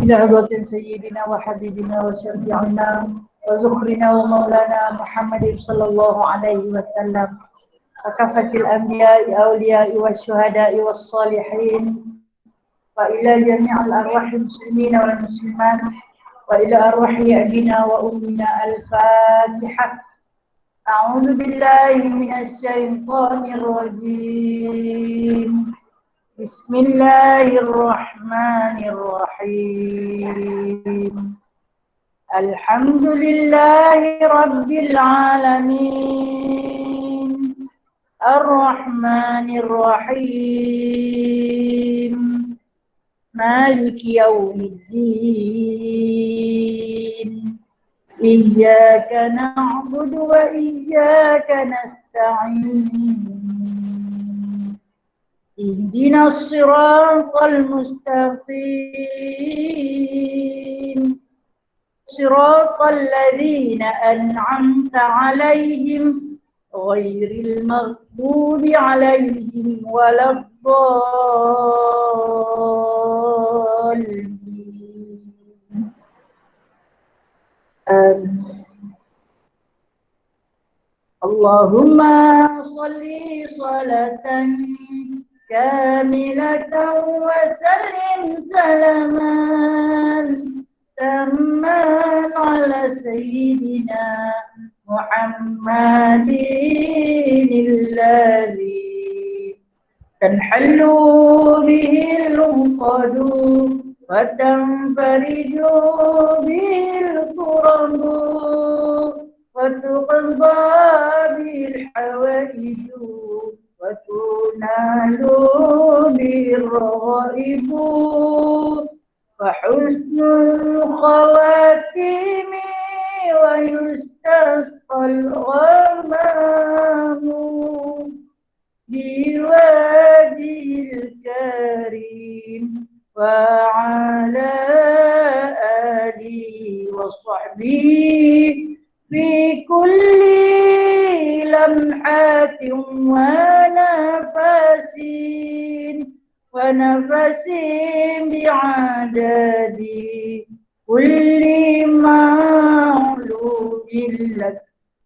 إلى حضرة سيدنا وحبيبنا وشفيعنا وزخرنا ومولانا محمد صلى الله عليه وسلم وكافة الأنبياء أولياء والشهداء والصالحين وإلى جميع الأرواح المسلمين والمسلمات وإلى أرواح أبينا وأمنا. الفاتحة. أعوذ بالله من الشيطان الرجيم. بسم الله الرحمن الرحيم. الحمد لله رب العالمين الرحمن الرحيم مالك يوم الدين إياك نعبد وإياك نستعين اهدنا الصراط المستقيم صراط الذين أنعمت عليهم غير المغضوب عليهم ولا الضالين. اللهم صل صلاة كاملة وسلم سلاما تاما على سيدنا محمد الذي تنحل به العقد وتنفرج به الكرب وتقضى به الحوائج وتنال به الرغائب وحسن الخواتيم ويستسقى الغمام بوجه الكريم وعلى آله وصحبه في كل لمحة ونفس بعدد كل معلوم لك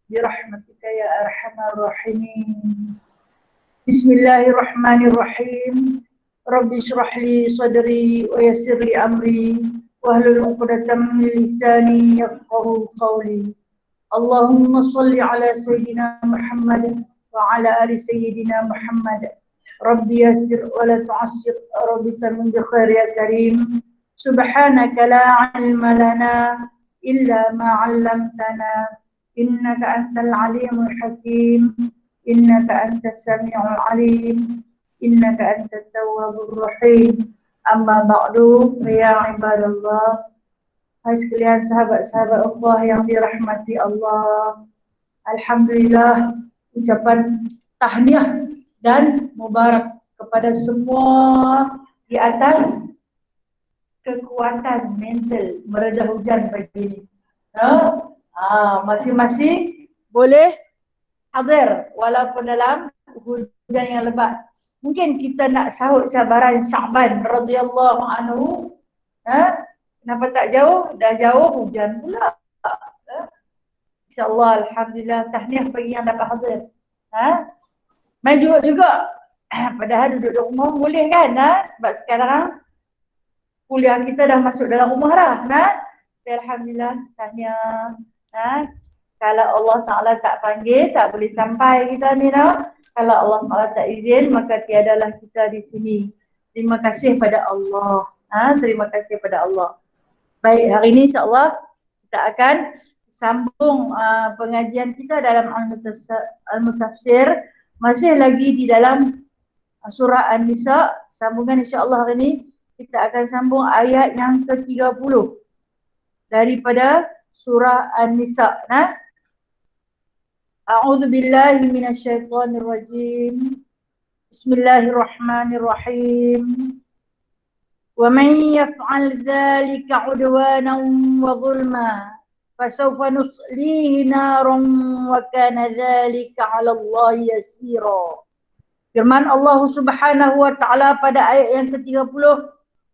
برحمتك يا أرحم الراحمين. بسم الله الرحمن الرحيم. رب اشرح لي صدري ويسر لي أمري واحلل عقدة من لساني يفقهوا قولي. اللهم صل على سيدنا محمد وعلى آل سيدنا محمد. ربي يسر ولا تعسر، ربي تمن بخير يا كريم. سبحانك لا علم لنا إلا ما علمتنا إنك أنت العليم الحكيم إنك أنت السميع العليم إنك أنت التواب الرحيم. Amma ba'du, ya ibadallah. Hai sekalian sahabat-sahabat Allah yang dirahmati Allah. Alhamdulillah, ucapan tahniah dan mubarak kepada semua di atas kekuatan mental mereda hujan pagi ini. Masing-masing boleh hadir walaupun dalam hujan yang lebat. Mungkin kita nak sahut cabaran Sya'ban radhiyallahu anhu. Kenapa tak jauh? Dah jauh hujan pula. InsyaAllah, alhamdulillah, tahniah bagi yang dapat hadir. Main juga. Padahal duduk di rumah boleh kan? Sebab sekarang kuliah kita dah masuk dalam rumah dah. Alhamdulillah, tahniah. Kalau Allah Ta'ala tak panggil, tak boleh sampai kita ni Kalau Allah Ta'ala tak izin, maka tiadalah kita di sini. Terima kasih pada Allah. Terima kasih pada Allah. Baik, hari ini insyaAllah kita akan sambung pengajian kita dalam Al-Mutafsir. Masih lagi di dalam surah An-Nisa. Sambungan insyaAllah hari ini kita akan sambung ayat yang ke-30 daripada surah An-Nisa. A'udzu billahi minasyaitonir rajim. Bismillahirrahmanirrahim. Wa man yaf'al dzalika 'udwanan wa dhulma fasawfa nuslihi naran wa kana dzalika 'ala Allah yasira. Firman Allah Subhanahu wa taala pada ayat yang ke-30,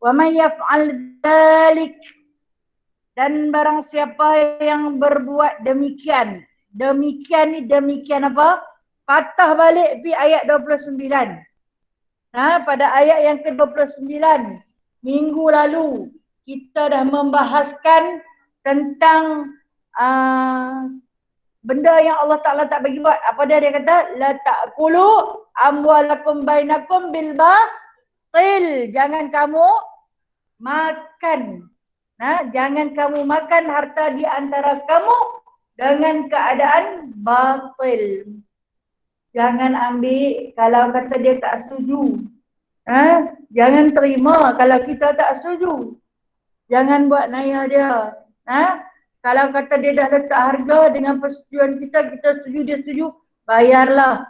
wa man yaf'al dzalik, dan barang siapa yang berbuat demikian. Demikian ni demikian apa? Patah balik pi ayat 29. Pada ayat yang ke-29 minggu lalu kita dah membahaskan tentang benda yang Allah Ta'ala tak bagi buat. Apa dia kata? La ta'kulu amwalakum bainakum bil batil. Jangan kamu makan. Jangan kamu makan harta di antara kamu dengan keadaan batil. Jangan ambil kalau kata dia tak setuju. Jangan terima kalau kita tak setuju. Jangan buat naya dia. Kalau kata dia dah letak harga dengan persetujuan kita, kita setuju, dia setuju, bayarlah.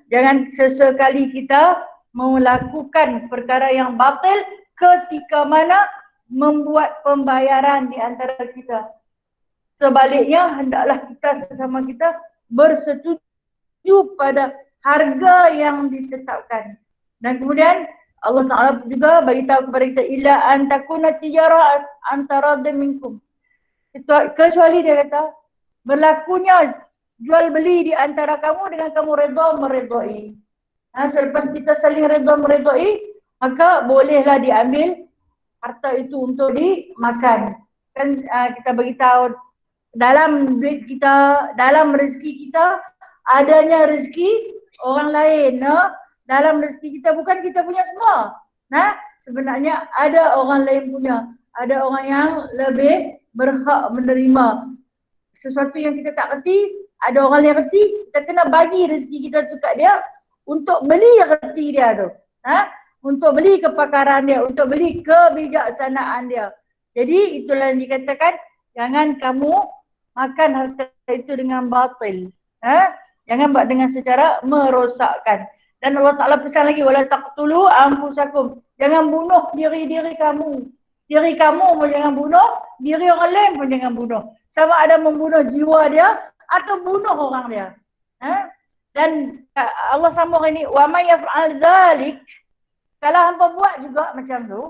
Jangan sesekali kita melakukan perkara yang batil ketika mana membuat pembayaran di antara kita. Sebaliknya, hendaklah kita sesama kita bersetuju pada harga yang ditetapkan. Dan kemudian Allah Ta'ala juga bagi tahu kepada kita, illa an takuna tijarah antara minkum. Kecuali dia kata berlakunya jual beli di antara kamu dengan kamu redha meredai. Selepas kita saling redha meredai, maka bolehlah diambil harta itu untuk dimakan. Kan kita beritahu dalam duit kita, dalam rezeki kita adanya rezeki orang lain. Dalam rezeki kita bukan kita punya semua. Sebenarnya ada orang lain punya. Ada orang yang lebih berhak menerima sesuatu yang kita tak reti. Ada orang yang reti, kita kena bagi rezeki kita tu kat dia untuk beli reti dia tu. Untuk beli kepakaran dia, untuk beli kebijaksanaan dia. Jadi itulah yang dikatakan, jangan kamu makan harta itu dengan batil. Jangan buat dengan secara merosakkan. Dan Allah Ta'ala pesan lagi, wala taqtulu anfusakum. Jangan bunuh diri-diri kamu. Diri kamu pun jangan bunuh, diri orang lain pun jangan bunuh. Sama ada membunuh jiwa dia atau bunuh orang dia. Dan Allah sambung ini, wa may yaf'al dzalik, kalau hangpa buat juga macam tu,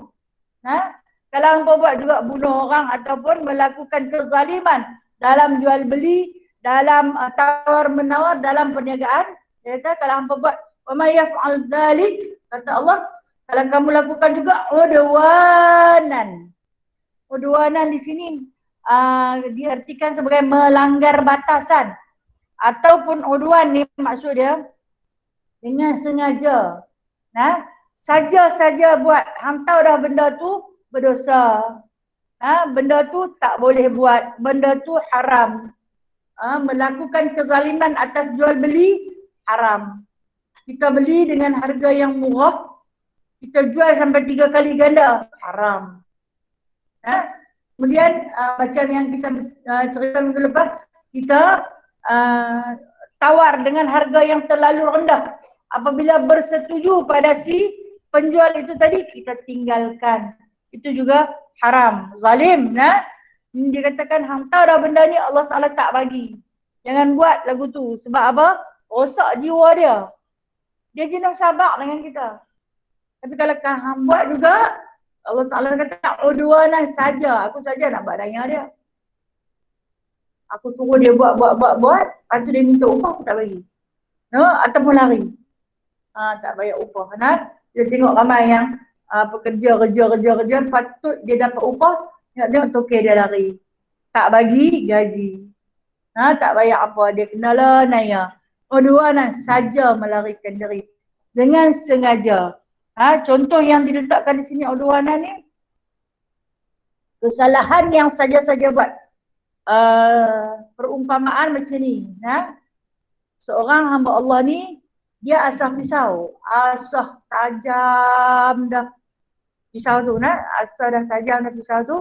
kalau hangpa buat juga bunuh orang ataupun melakukan kezaliman dalam jual beli, dalam tawar menawar, dalam perniagaan, dia kata kalau hangpa buat wa may yaf'al dzalik, kata Allah, kalau kamu lakukan juga udwanan. Udwanan di sini diartikan sebagai melanggar batasan. Ataupun udwan ni maksud dia dengan sengaja. Saja-saja buat. Hang tahu dah benda tu berdosa. Benda tu tak boleh buat. Benda tu haram. Melakukan kezaliman atas jual beli haram. Kita beli dengan harga yang murah, kita jual sampai 3 kali ganda, haram. Kemudian macam yang kita cerita minggu lepas, kita tawar dengan harga yang terlalu rendah. Apabila bersetuju pada si penjual itu tadi, kita tinggalkan. Itu juga haram, zalim. Dikatakan hang tahu dah benda ni Allah Ta'ala tak bagi. Jangan buat lagu tu. Sebab apa? Rosak jiwa dia. Dia jenis sabar dengan kita. Tapi kalau hang buat juga, Allah Ta'ala kata udwanan saja. Aku saja nak buat daya dia. Aku suruh dia buat. Lepas tu dia minta upah, aku tak bagi. Ataupun lari. Tak bayar upah. Dia tengok ramai yang kerja. Patut dia dapat upah. Tengok toke dia lari. Tak bagi gaji. Tak bayar apa. Dia kenalah naya. Udwanan saja melarikan diri. Dengan sengaja. Contoh yang diletakkan di sini udwanan ni, kesalahan yang saja-saja buat. Perumpamaan macam ni. Seorang hamba Allah ni, dia asah pisau. Asah tajam dah pisau tu. Asah dah tajam dah pisau tu.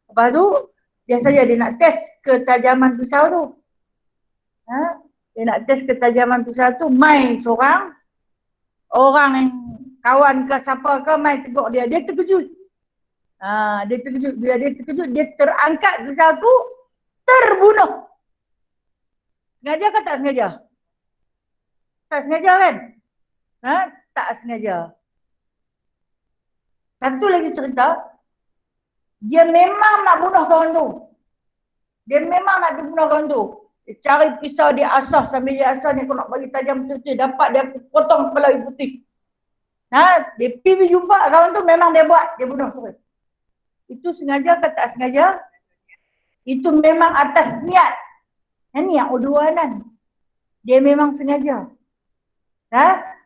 Lepas tu, dia saja dia nak test ketajaman pisau tu. Dia nak test ketajaman pisau tu. Mai seorang, orang yang kawan ke siapa ke mai tegur dia. Dia terkejut. Dia terkejut. Bila dia terkejut, dia terangkat pisau tu, terbunuh. Sengaja ke tak sengaja? Tak sengaja kan? Tak sengaja. Satu lagi cerita, Dia memang nak bunuh kawan tu. Dia memang nak bunuh kawan tu. Dia cari pisau, dia asah. Sambil dia asah, dia nak bagi tajam betul-betul. Dapat dia potong kepala ibu putih. Dia pergi jumpa kawan tu, memang dia buat. Dia bunuh tu. Itu sengaja ke tak sengaja? Itu memang atas niat. Niat udwanan. Dia memang sengaja.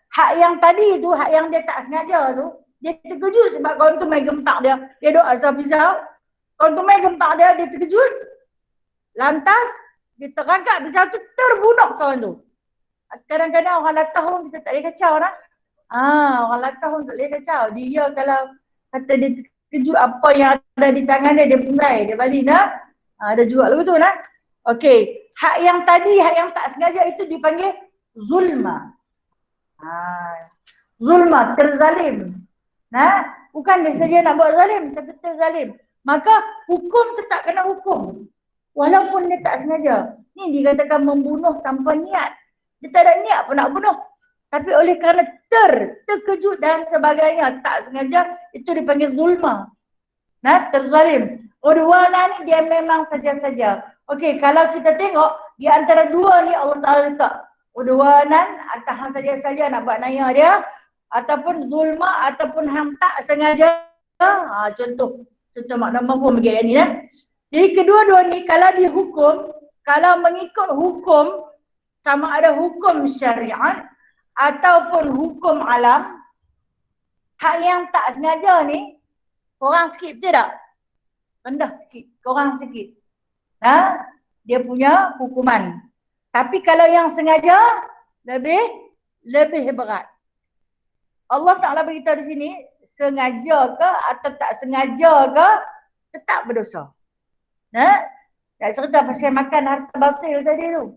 Hak yang tadi tu, hak yang dia tak sengaja tu, dia terkejut sebab kawan tu main gempak dia. Dia duk asal pisau. Kawan tu main gempak dia, dia terkejut. Lantas, dia terangkat pisau tu, terbunuh kawan tu. Kadang-kadang orang latah pun kita tak boleh kacau lah. Orang latah pun tak boleh kacau. Dia kalau kata dia terkejut apa yang ada di tangan dia, dia pungai, dia balik nak. Ada juga lagu tu lah. Okey, hak yang tadi, hak yang tak sengaja itu dipanggil zulma. Zulma, terzalim. Bukan dia saja nak buat zalim, tapi terzalim. Maka hukum tetap kena hukum. Walaupun dia tak sengaja. Ni dikatakan membunuh tanpa niat. Dia tak ada niat pun nak bunuh. Tapi oleh kerana terkejut dan sebagainya, tak sengaja, itu dipanggil zulma. Terzalim. Udwana ni dia memang saja-saja. Okey, kalau kita tengok, di antara dua ni Allah Ta'ala letak. Udwanan atau saja-saja nak buat naya dia, ataupun zulma, ataupun hang tak sengaja. Contoh makna mafhum begini ni. Jadi kedua-dua ni kalau dihukum, kalau mengikut hukum, sama ada hukum syariat ataupun hukum alam, hak yang tak sengaja ni, korang sikit betul tak? Rendah sikit, korang sikit. Dia punya hukuman. Tapi kalau yang sengaja, lebih berat. Allah Ta'ala beritahu di sini, sengaja ke atau tak sengaja ke, tetap berdosa. Nak cerita pasal makan harta batil tadi tu.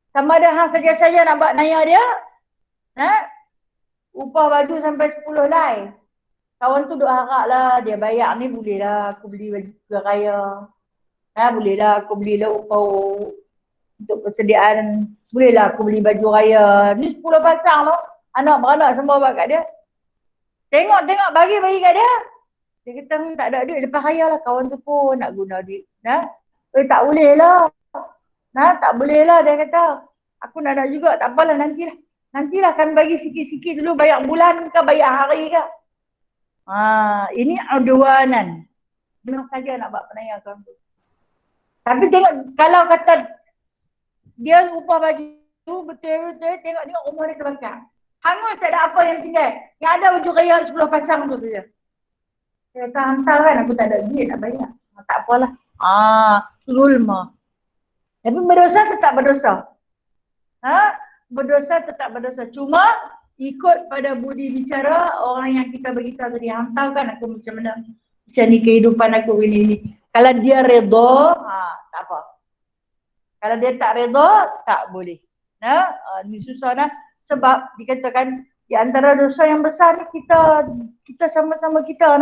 Sama ada hang saja-saja nak buat naya dia, upah baju sampai 10 lai. Kawan tu duk harap lah, dia bayar ni boleh lah aku beli baju raya. Boleh lah aku beli lah upah untuk persediaan. Boleh lah aku beli baju raya. Ni 10 pasang tu. Anak-beranak semua buat kat dia. Tengok bagi kat dia. Dia kata tak ada duit lepas raya lah. Kawan tu pun nak guna duit. Tak boleh lah. Tak boleh lah dia kata. Aku nak juga, tak apalah nantilah. Nantilah kami bagi sikit-sikit dulu, bayar bulan ke, bayar hari ke. Ini udwanan. Memang saja nak buat penaya kawan tu. Tapi tengok, kalau kata dia upah baju betul-betul, tengok rumah dia terbakar. Hangus tak ada apa yang tinggal. Yang ada baju raya 10 pasang tu saja. Dia kata hantar kan, aku tak ada duit nak bayar. Tak apalah. Zulma. Tapi berdosa tetap berdosa. Berdosa tetap berdosa. Cuma ikut pada budi bicara orang yang kita beritahu tadi, hantarkan aku macam mana. Macam ni kehidupan aku ini. Kalau dia redha, tak apa. Kalau dia tak redha, tak boleh. Ni susah nah. Sebab dikatakan di antara dosa yang besar ni kita sama-sama kita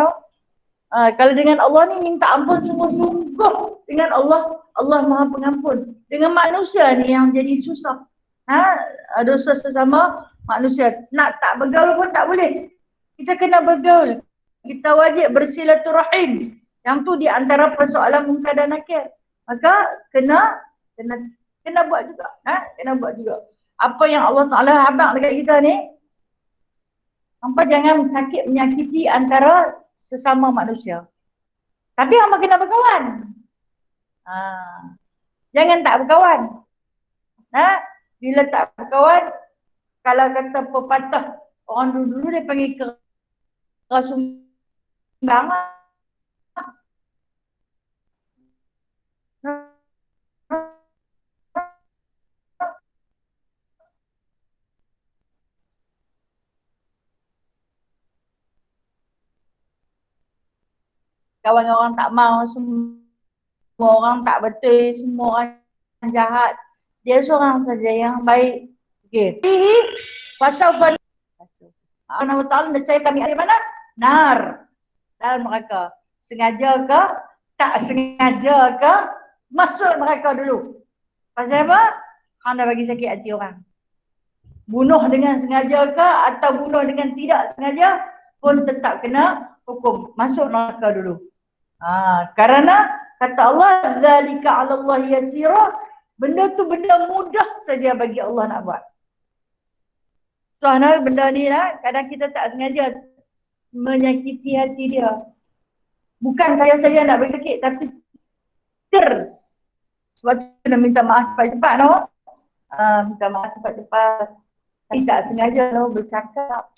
kalau dengan Allah ni minta ampun sungguh-sungguh dengan Allah Maha Pengampun. Dengan manusia ni yang jadi susah. Dosa sesama manusia. Nak tak bergaul pun tak boleh. Kita kena bergaul. Kita wajib bersilaturahim. Yang tu di antara persoalan munkar dan nakir. Maka kena buat juga. Kena buat juga. Apa yang Allah Ta'ala habaq dekat kita ni, hampa jangan sakit menyakiti antara sesama manusia. Tapi hampa kena berkawan. Jangan tak berkawan. Bila tak berkawan, kalau kata pepatah orang dulu dia panggil kerasumbang. Kawan orang tak mau, semua orang tak betul, semua orang jahat. Dia seorang saja yang baik. Okey. Pasal Allah Ta'ala nescaya kami dari mana? Nar. Dalam mereka. Sengaja ke? Tak sengaja ke? Masuk mereka dulu. Pasal apa? Hang dah bagi sakit hati orang. Bunuh dengan sengaja ke atau bunuh dengan tidak sengaja pun tetap kena hukum. Masuk neraka dulu. Karena kata Allah, zalika 'ala Allah yasira, benda tu benda mudah saja bagi Allah nak buat. Soalnya benda ni lah, kadang kita tak sengaja menyakiti hati dia. Bukan saya saja nak bagi sakit, tapi sebab tu kena minta maaf cepat-cepat no. Minta maaf cepat-cepat. Tapi tak sengaja no bercakap.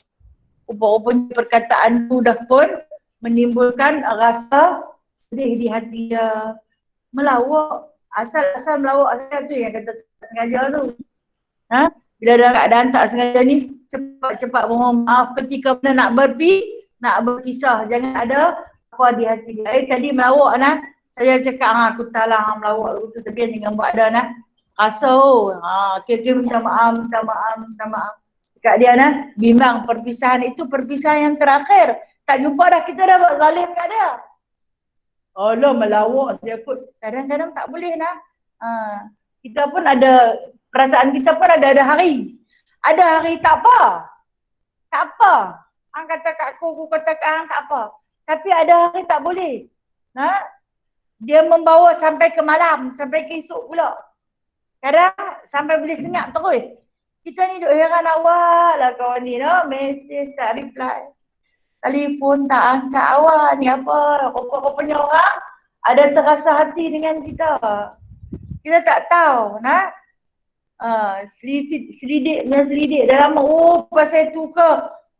Rupa-rupanya perkataan tu dah pun menimbulkan rasa sedih di hati dia. Melawak. Asal-asal melawak asal tu yang kata tak sengaja tu. Bila dalam keadaan tak sengaja ni, cepat-cepat mohon maaf ketika mana nak berpisah. Jangan ada apa di hati dia. Tadi melawak nah. Saya cakap aku tak lah melawak tu, tapi jangan buat ada nah. Rasa kira-kira minta maaf. Dekat dia nah, bimbang perpisahan itu perpisahan yang terakhir. Tak jumpa dah, kita dah buat zalim kat dia. Allah melawak saya kot. Kadang-kadang tak boleh nah. Kita pun ada perasaan, kita pun ada hari. Ada hari tak apa. Tak apa. Hang kata kat aku kata kat hang tak apa. Tapi ada hari tak boleh. Dia membawa sampai ke malam, sampai ke esok pula. Kadang sampai boleh senyap terus. Kita ni duk heran awak lah kawan ni no? Mesej tak reply. Telefon tak angkat awak ni apa. Rupa-rupanya orang ada terasa hati dengan kita. Kita tak tahu nah. Selidik dalam pasal tu ke.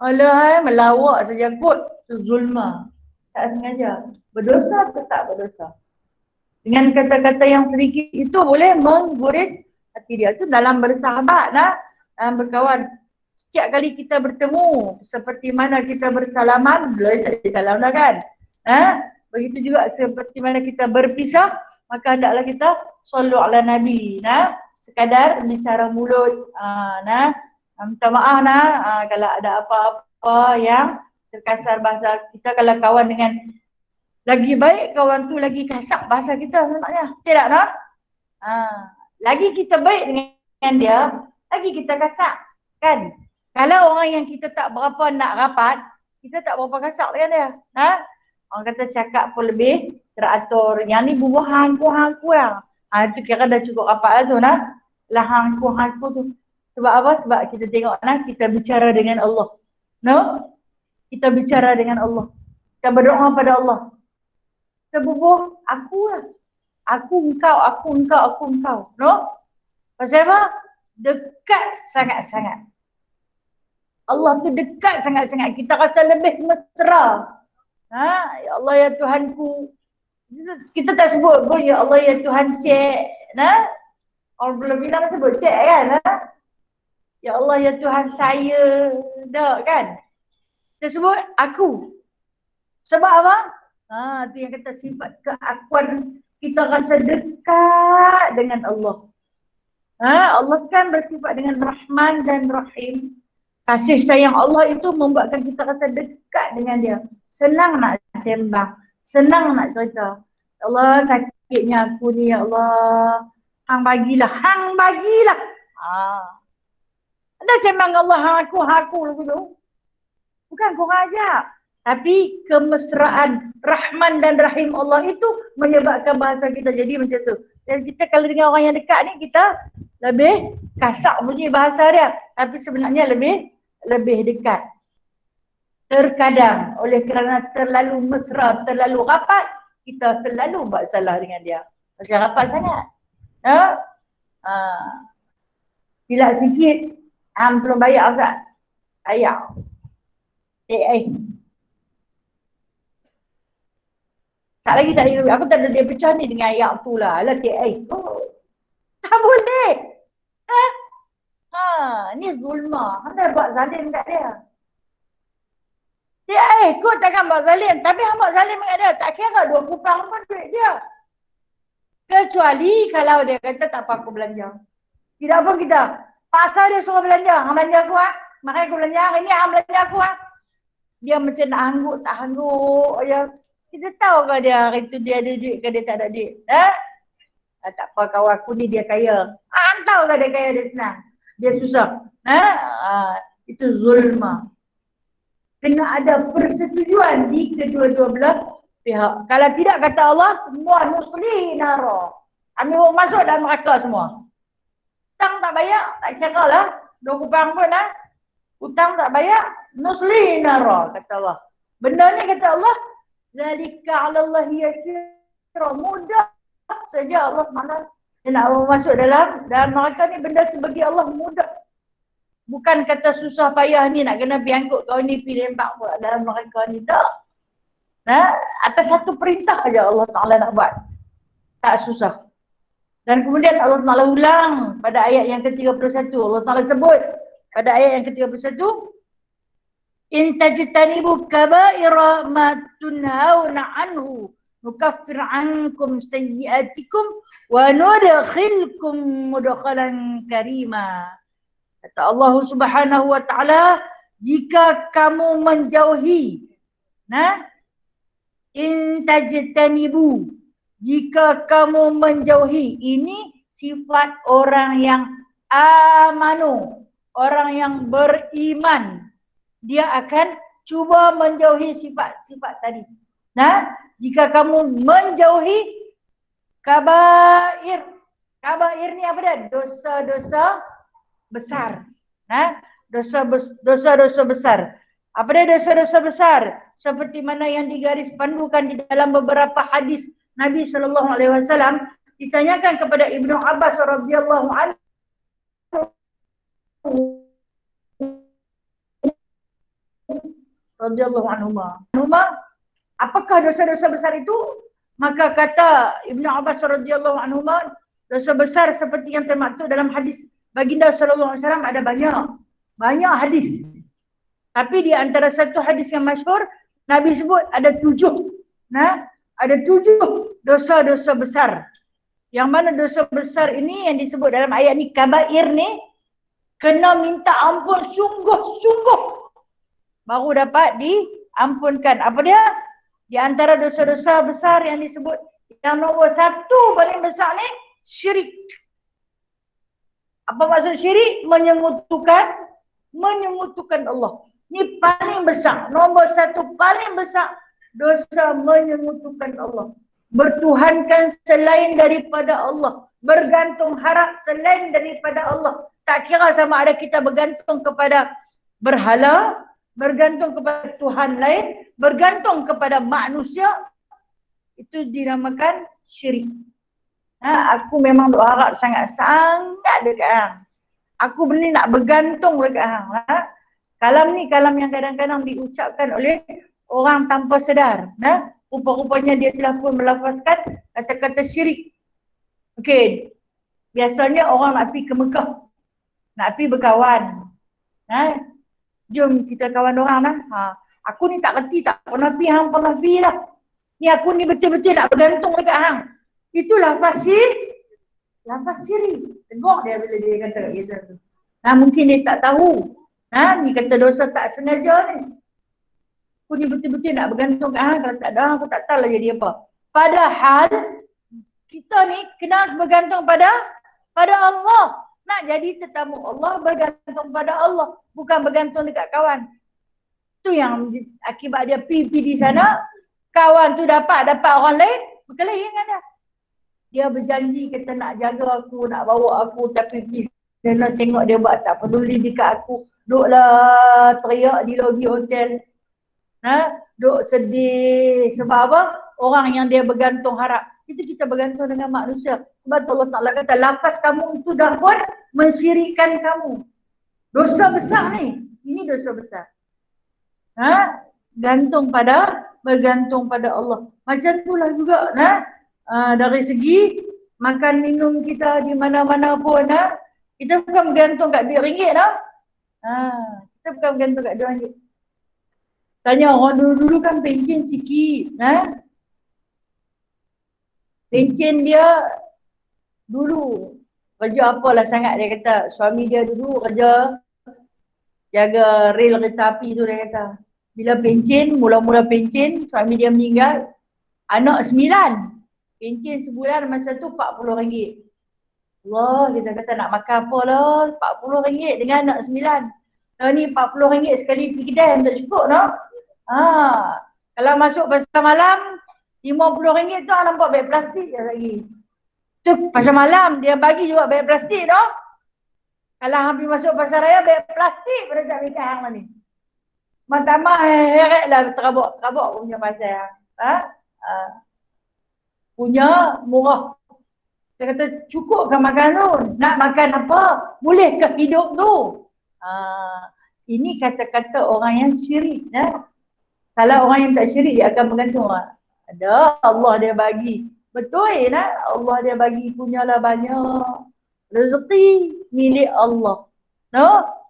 Alah melawak saja kot. Tu zulma. Tak sengaja. Berdosa atau tak berdosa? Dengan kata-kata yang sedikit itu boleh mengguris hati dia. Itu dalam bersahabat nah. Dalam berkawan. Setiap kali kita bertemu, seperti mana kita bersalaman, boleh tak salam dah kan? Begitu juga seperti mana kita berpisah, maka hendaklah kita sallu ala Nabi. Sekadar bicara mulut. Minta maaf kalau ada apa-apa yang terkasar bahasa kita. Kalau kawan dengan lagi baik, kawan tu lagi kasar bahasa kita sebenarnya. Tidak no? Lagi kita baik dengan dia, lagi kita kasar. Kan? Kalau orang yang kita tak berapa nak rapat, kita tak berapa kasar dengan dia. Orang kata cakap pun lebih teratur. Yang ni bubuh hangku yang. Itu kira dah cukup rapat lah tu lah hangku tu. Sebab apa? Sebab kita tengok kita bicara dengan Allah. No? Kita bicara dengan Allah. Kita berdoa pada Allah. Kita bubuh aku lah. Aku engkau. No? Pasal apa? Dekat sangat-sangat. Allah tu dekat sangat-sangat. Kita rasa lebih mesra. Ya Allah ya Tuhanku. Kita tak sebut pun ya Allah ya Tuhan cik. Orang belum bilang sebut cik kan. Ya Allah ya Tuhan saya. Tak kan. Kita sebut aku. Sebab apa? Itu yang kata sifat keakuan. Kita rasa dekat dengan Allah. Allah kan bersifat dengan Rahman dan Rahim. Kasih sayang Allah itu membuatkan kita rasa dekat dengan dia. Senang nak sembang. Senang nak cerita. Ya Allah sakitnya aku ni ya Allah. Hang bagilah. Ada sembang Allah hang aku tu. Bukan kurang ajar. Tapi kemesraan Rahman dan Rahim Allah itu menyebabkan bahasa kita jadi macam tu. Dan kita kalau dengan orang yang dekat ni kita lebih kasar bunyi bahasa dia. Tapi sebenarnya lebih dekat. Terkadang oleh kerana terlalu mesra, terlalu rapat, kita selalu buat salah dengan dia. Pasal rapat sangat. Silap sikit, belum bayar Ustaz. Ayah. Tak lagi. Aku tak ada dia pecah ni dengan ayat tu lah. Alah tak boleh. Ni zulma. Anda buat zalim kat dia. Kot takkan buat zalim. Tapi hang buat zalim kat dia. Tak kira 2 kupang pun duit dia. Kecuali kalau dia kata tak apa aku belanja. Tidak pun kita. Paksa dia suruh belanja. Hang belanja aku Makanya aku belanja. Hari ni hang belanja aku Dia macam nak hangguk tak hangguk. Kita tahu ke dia hari tu dia ada duit ke dia tak ada duit. Tak apa kawan aku ni dia kaya. Tahu ke dia kaya dia senang. Dia susah. Itu zulma. Kena ada persetujuan di kedua-dua belah pihak. Kalau tidak kata Allah, semua nusli naro. Kami mau masuk dalam neraka semua. Hutang tak bayar, tak kira lah. 2 kupang pun lah. Hutang tak bayar, nusli naro, kata Allah. Benda ni kata Allah, zalika 'ala Allah yasir, mudah saja Allah mana dia nak masuk dalam neraka ni, benda tu bagi Allah mudah. Bukan kata susah payah ni nak kena pergi angkut kau ni pergi lembak pula dalam neraka ni, tak. Atas satu perintah aja Allah Ta'ala nak buat. Tak susah. Dan kemudian Allah Ta'ala ulang pada ayat yang ke-31. Allah Ta'ala sebut pada ayat yang ke-31, in tajtanibu kaba'ira ma tunhauna anhu nukaffir ankum sayyi'atikum wa nudkhilkum mudkhalan karima. Kata Allah Subhanahu wa Ta'ala, jika kamu menjauhi, in tajtanibu, jika kamu menjauhi, ini sifat orang yang amanu, orang yang beriman. Dia akan cuba menjauhi sifat-sifat tadi. Jika kamu menjauhi kabair. Kabair ni apa dia? Dosa-dosa besar. Dosa-dosa besar. Apa dia dosa-dosa besar? Seperti mana yang digaris pandukan di dalam beberapa hadis Nabi SAW, ditanyakan kepada Ibnu Abbas radhiyallahu anhu, apakah dosa-dosa besar itu? Maka kata Ibnu Abbas radhiyallahu anhu, dosa besar seperti yang termaktub dalam hadis baginda sallallahu alaihi wasallam ada banyak hadis. Tapi di antara satu hadis yang masyhur, Nabi sebut ada 7. Ada 7 dosa-dosa besar. Yang mana dosa besar ini yang disebut dalam ayat ni, kabair ni, kena minta ampun sungguh-sungguh baru dapat diampunkan. Apa dia? Di antara dosa-dosa besar yang disebut, yang nombor 1 paling besar ni, syirik. Apa maksud syirik? Menyekutukan Allah. Ini paling besar. Nombor 1 paling besar, dosa menyekutukan Allah. Bertuhankan selain daripada Allah. Bergantung harap selain daripada Allah. Tak kira sama ada kita bergantung kepada berhala, bergantung kepada Tuhan lain, bergantung kepada manusia, itu dinamakan syirik. Aku memang duk harap sangat-sangat dekat hang. Aku benih nak bergantung dekat hang. Kalam ni kalam yang kadang-kadang diucapkan oleh orang tanpa sedar. Rupa-rupanya dia telah pun melafazkan kata-kata syirik. Okey. Biasanya orang nak pergi ke Mekah. Nak pergi berkawan. Jom kita kawan orang lah. Aku ni tak reti, tak pernah pergi, hang pernah pergi lah. Ni aku ni betul-betul nak bergantung dekat hang. Itu lafaz syirik. Tengok dia bila dia kata gitu. Mungkin dia tak tahu. Ni kata dosa tak sengaja ni. Aku ni betul-betul nak bergantung kat hang. Kalau tak ada hang, aku tak tahu lah jadi apa. Padahal kita ni kena bergantung pada Allah. Nak jadi tetamu Allah, bergantung pada Allah. Bukan bergantung dekat kawan. Tu yang akibat dia pergi di sana, kawan tu dapat orang lain, berkelahi dengan dia. Dia berjanji kata nak jaga aku, nak bawa aku, tapi pergi sana tengok dia buat tak peduli dekat aku. Duklah teriak di lobi hotel. Duk sedih. Sebab apa? Orang yang dia bergantung harap. Itu kita bergantung dengan manusia. Sebab Allah Ta'ala kata, lafaz kamu itu dah pun mensyirikkan kamu. Dosa besar ni. Ini dosa besar. Bergantung pada Allah. Macam itulah juga. Dari segi makan minum kita di mana-mana pun. Kita bukan bergantung kat RM2. Kita bukan bergantung kat RM2. Tanya orang dulu-dulu kan pencen sikit. Pencen dia dulu kerja apalah sangat, dia kata. Suami dia dulu kerja jaga rel kereta api tu, dia kata. Bila pencen, mula-mula pencen, suami dia meninggal. Anak 9. Pencen sebulan masa tu RM40. Allah, kita kata nak makan apa lah, RM40 dengan anak 9. Ni RM40 sekali pergi kedai tak cukup, no? Kalau masuk pasar malam, RM50 tu nampak beg plastik je lagi. Tu pasal malam dia bagi juga beg plastik tu. Kalau hampir masuk pasar raya beg plastik pada tak ikan hang ni. Pertama heret lah terabak punya pasal. Punya murah. Dia kata cukupkan makan tu. Nak makan apa? Bolehkah hidup tu? Ini kata-kata orang yang syirik. Kalau orang yang tak syirik dia akan bergantung. Ada Allah dia bagi. Betul Allah dia bagi punyalah banyak. Rezeki milik Allah.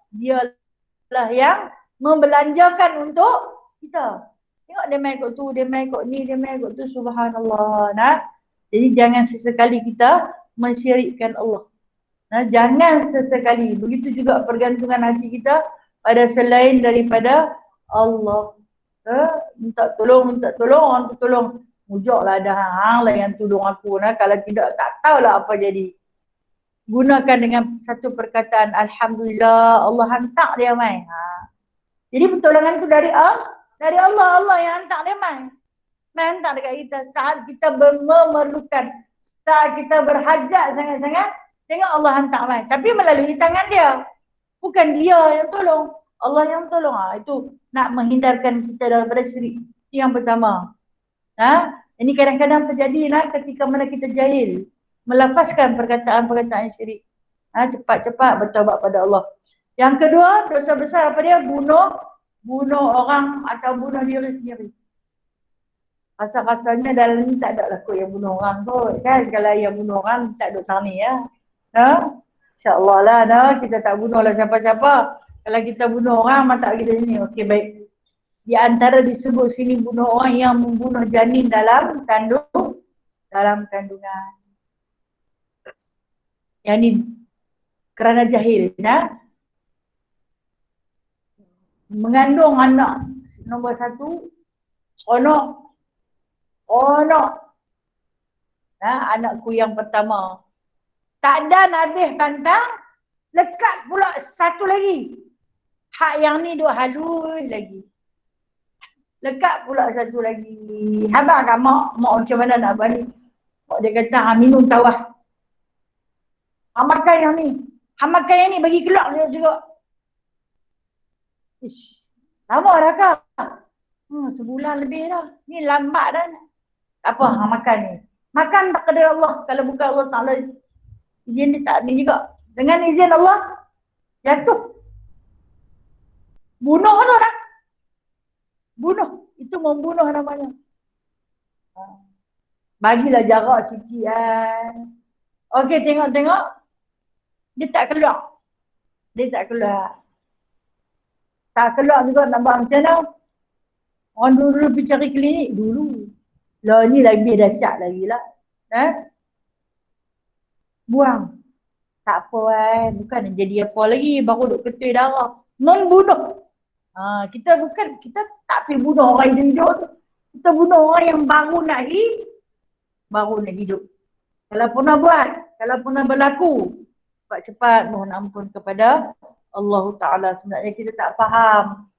Dialah yang membelanjakan untuk kita. Tengok dia main kot tu, dia main kot ni, dia main kot tu. Subhanallah. Jadi jangan sesekali kita mensyirikkan Allah. Jangan sesekali. Begitu juga pergantungan hati kita pada selain daripada Allah. Minta tolong, orang tu tolong. Mujaklah ada hang lah yang tolong aku. Kalau tidak, tak tahulah apa jadi. Gunakan dengan satu perkataan Alhamdulillah, Allah hantar dia main. Jadi pertolongan tu dari Allah. Allah yang hantar dia main. Hantar dekat kita saat kita memerlukan, saat kita berhajat sangat-sangat, tengok Allah hantar main. Tapi melalui tangan dia. Bukan dia yang tolong, Allah yang tolong. Itu nak menghindarkan kita daripada syirik. Yang pertama. Ini kadang-kadang terjadi ketika mana kita jahil, melafazkan perkataan-perkataan syirik. Cepat-cepat bertaubat pada Allah. Yang kedua, dosa besar apa dia? Bunuh orang atau bunuh diri sendiri. Rasa-rasanya dalam ni tak ada lah kot yang bunuh orang kot kan. Kalau yang bunuh orang tak ada tang ni ya. InsyaAllah lah kita tak bunuh lah siapa-siapa. Kalau kita bunuh orang mata kita ni. Okey baik. Di antara disebut sini bunuh orang yang membunuh janin dalam kandungan. Yang ni kerana jahil mengandung anak nombor 1 anakku yang pertama. Tak ada habis pantang, lekat pula satu lagi. Hak yang ni duk halus lagi. Lekat pula satu lagi. Habang kan mak macam mana nak buat ni? Mak dia kata minum tawar. Makan yang ni. Makan yang ni bagi keluar dia juga. Ish, lama dah kak. Sebulan lebih dah. Ni lambat dah. Apa makan ni? Makan tak kena Allah. Kalau bukan Allah Ta'ala izin dia tak ni juga. Dengan izin Allah jatuh. Bunuh tu dah. Bunuh. Itu membunuh namanya. Bagilah jarak sikit kan. Okey tengok. Dia tak keluar. Tak keluar juga nak buat macam mana? Orang dulu pergi cari klinik dulu. Lah ni lebih dahsyat lagi lah. Buang. Tak apa bukan jadi apa lagi. Baru duk ketui darah. Membunuh. Kita tak pergi bunuh orang hidup tu. Kita bunuh orang yang baru nak hidup. Kalau pernah buat, kalau pernah berlaku, cepat mohon ampun kepada Allah Ta'ala. Sebenarnya kita tak faham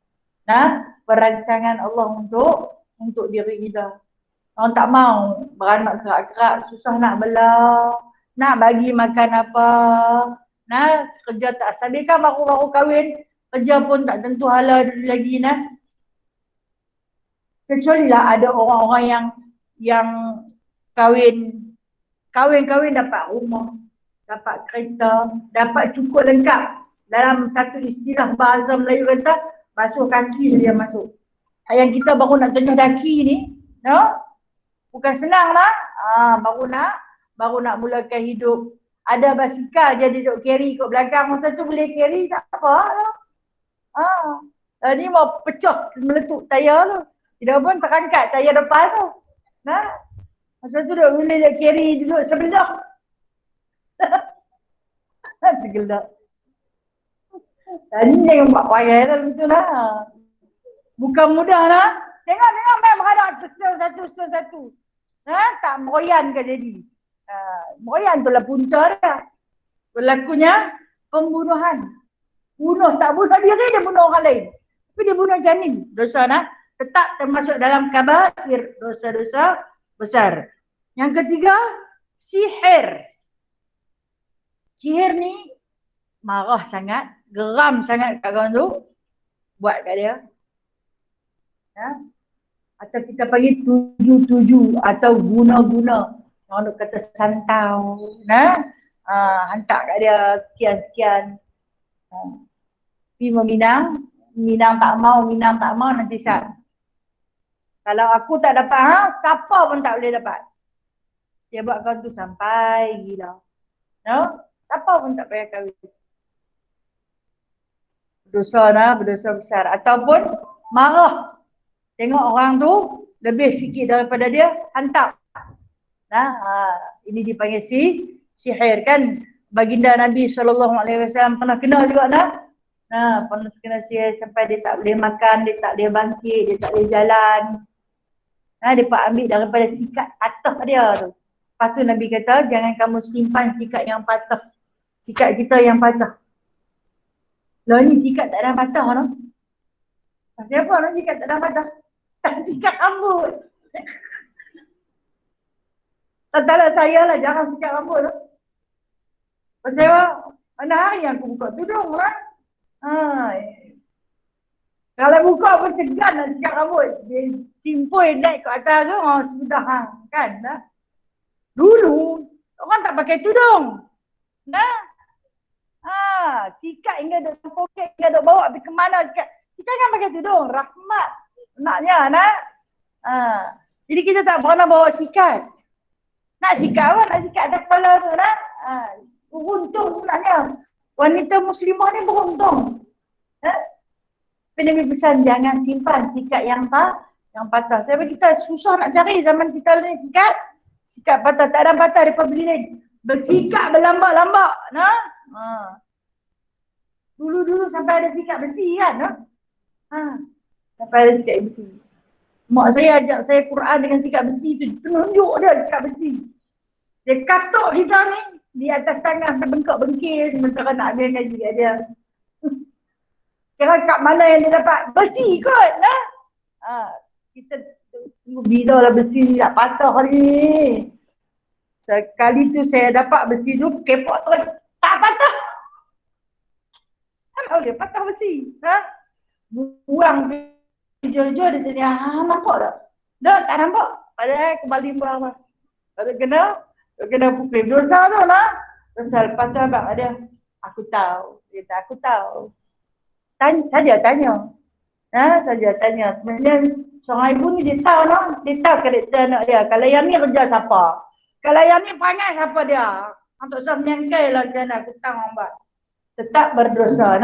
perancangan Allah untuk diri kita. Orang tak mau beranak kerak-kerak, susah nak belah, nak bagi makan apa, kerja tak stabil kan baru-baru kahwin, kerja pun tak tentu hala lagi kecuali lah ada orang-orang yang kahwin dapat rumah, dapat kereta, dapat cukup lengkap. Dalam satu istilah bahasa Melayu kata, basuh kaki saja masuk. Yang kita baru nak tunjuk daki ni, bukan senang lah. Baru nak mulakan hidup. Ada basikal jadi duk carry kat belakang. Masa tu boleh carry tak apa. Ni mau pecah, meletup tayar tu. Tidak pun terangkat tayar depan tu. Masa tu duk boleh duk carry duduk sebelah. Tergelak. Tadi jangan buat payah dalam tu lah. Bukan mudah lah. Tengok main beranak satu. Tak meroyan ke jadi. Meroyan tu lah punca dia. Berlakunya pembunuhan. Tak bunuh diri, dia bunuh orang lain. Tapi dia bunuh janin. Dosa tetap termasuk dalam kabair dosa-dosa besar. Yang ketiga, sihir. Sihir ni marah sangat, geram sangat kat kawan tu, buat kat dia. Ya? Atau kita panggil tuju-tuju atau guna-guna. Orang kata santau. Hantar kat dia sekian-sekian. Pergi meminang, minang tak mau nanti sat. Kalau aku tak dapat, siapa pun tak boleh dapat. Dia buat kau tu sampai gila. No? Siapa pun tak payah kahwin. Berdosa besar. Ataupun marah. Tengok orang tu lebih sikit daripada dia, hantar. Ini dipanggil sihir kan. Baginda Nabi SAW pernah kena juga pernah kena sihir sampai dia tak boleh makan, dia tak boleh bangkit, dia tak boleh jalan. Dia ambil daripada sikat patah dia tu. Lepas tu Nabi kata, jangan kamu simpan sikat yang patah. Sikat kita yang patah. Loh ni sikat tak ada patah no? Siapa no sikat tak ada patah? Tak sikat rambut. Tak saya lah, jangan sikat rambut no? Pasal mana hari aku buka tudung lah. Kalau buka pun segan nak sikat rambut. Dia timpul naik ke atas tu, sudah kan. Dulu, orang tak pakai tudung. Sikat hingga duk poket, hingga duk bawa pergi ke mana sikat. Kita kan pakai tudung, rahmat. Naknya, jadi kita tak pernah bawa sikat. Nak sikat apa? Nak sikat atas kepala tu, beruntung sebenarnya. Wanita muslimah ni beruntung. Nabi pesan jangan simpan sikat yang patah. Sebab kita susah nak cari zaman kita ni sikat patah. Tak ada patah daripada beli ni. Bersikat berlambak-lambak. Dulu sampai ada sikat besi kan. Sampai ada sikat besi. Mak saya ajak saya Quran dengan sikat besi tu. Penunjuk dia sikat besi. Dia katuk kita ni di atas tangan terbengkak-bengkir sementara nak ambil ngaji kat dia. Kira kat mana yang dia dapat? Besi kot. Kita tunggu bila lah besi ni nak patah ni. Sekali tu saya dapat besi tu, kepok tu tak patah. Mana boleh patah besi? Buang jauh-jauh dia tanya, nampak tak? Tak nampak. Padahal kembali berapa. Kena pukul dosa tu lah. Dosa lepas tu abang ada. Aku tahu. Dia kata aku tahu. Saja tanya. Sebenarnya seorang ibu ni dia tahu lah. Dia tahu karakter anak dia. Kalau yang ni kerja siapa? Kalau yang ni panggil siapa dia? Untuk saya menyangkai lah macam mana. Aku tahu abang. Tetap berdosa.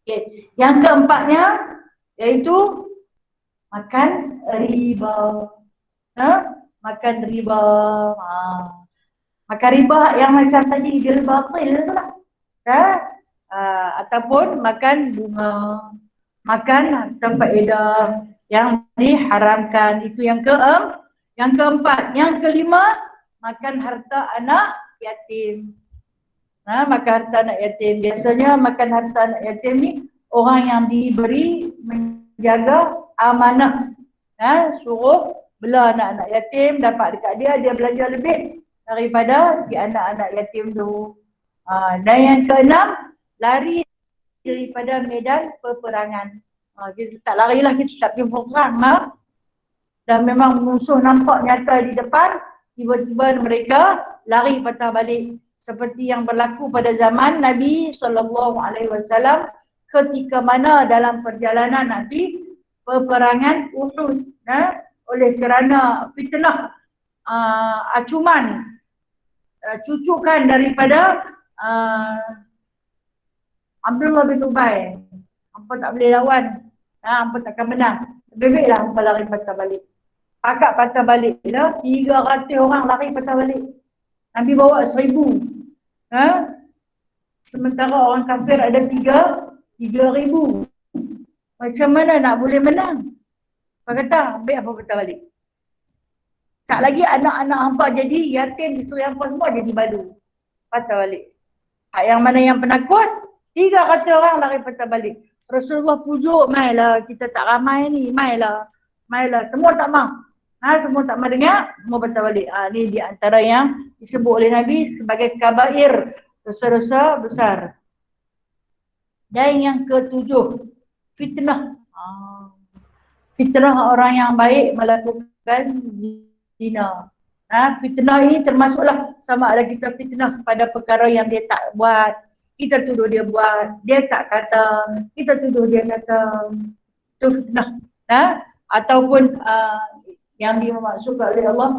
Okay. Yang keempatnya iaitu makan riba. Makan riba. Makan riba yang macam tadi dia batil tu lah. Ataupun makan bunga, makan tanpa edah yang diharamkan. Itu yang keempat. Yang kelima, makan harta anak yatim. Makan harta anak yatim. Biasanya makan harta anak yatim ni orang yang diberi menjaga amanah. Suruh bela anak-anak yatim, dapat dekat dia belajar lebih daripada si anak-anak yatim tu. Dan yang keenam, lari daripada medan peperangan. Kita tak larilah, kita tak pergi berperang. Dan memang musuh nampak nyata di depan, tiba-tiba mereka lari patah balik. Seperti yang berlaku pada zaman Nabi SAW ketika mana dalam perjalanan Nabi peperangan Uhud. Oleh kerana fitnah acuman cucukan daripada Abdullah bin Ubay. Hampa tak boleh lawan. Hampa takkan menang. Lebih baiklah hampa lari patah balik. Akak patah balik. 300 orang lari patah balik. Nabi bawa 1000. Sementara orang kafir ada 3,000. Macam mana nak boleh menang? Apa kata? Ambil hampa patah balik. Tak lagi anak-anak hampa jadi yatim, isteri hampa semua jadi badu. Patah balik. Yang mana yang penakut? 300 orang lari patah balik. Rasulullah pujuk, mailah kita tak ramai ni, mailah. Semua tak mau. Semua tak mendengar, mau patah balik. Ni di antara yang disebut oleh Nabi sebagai kabair, dosa-dosa besar. Dan yang ketujuh, fitnah. Fitnah orang yang baik melakukan zina. Fitnah ini termasuklah sama ada kita fitnah pada perkara yang dia tak buat, kita tuduh dia buat, dia tak kata, kita tuduh dia kata. Itu fitnah. Ataupun yang dimaksudkan oleh Allah,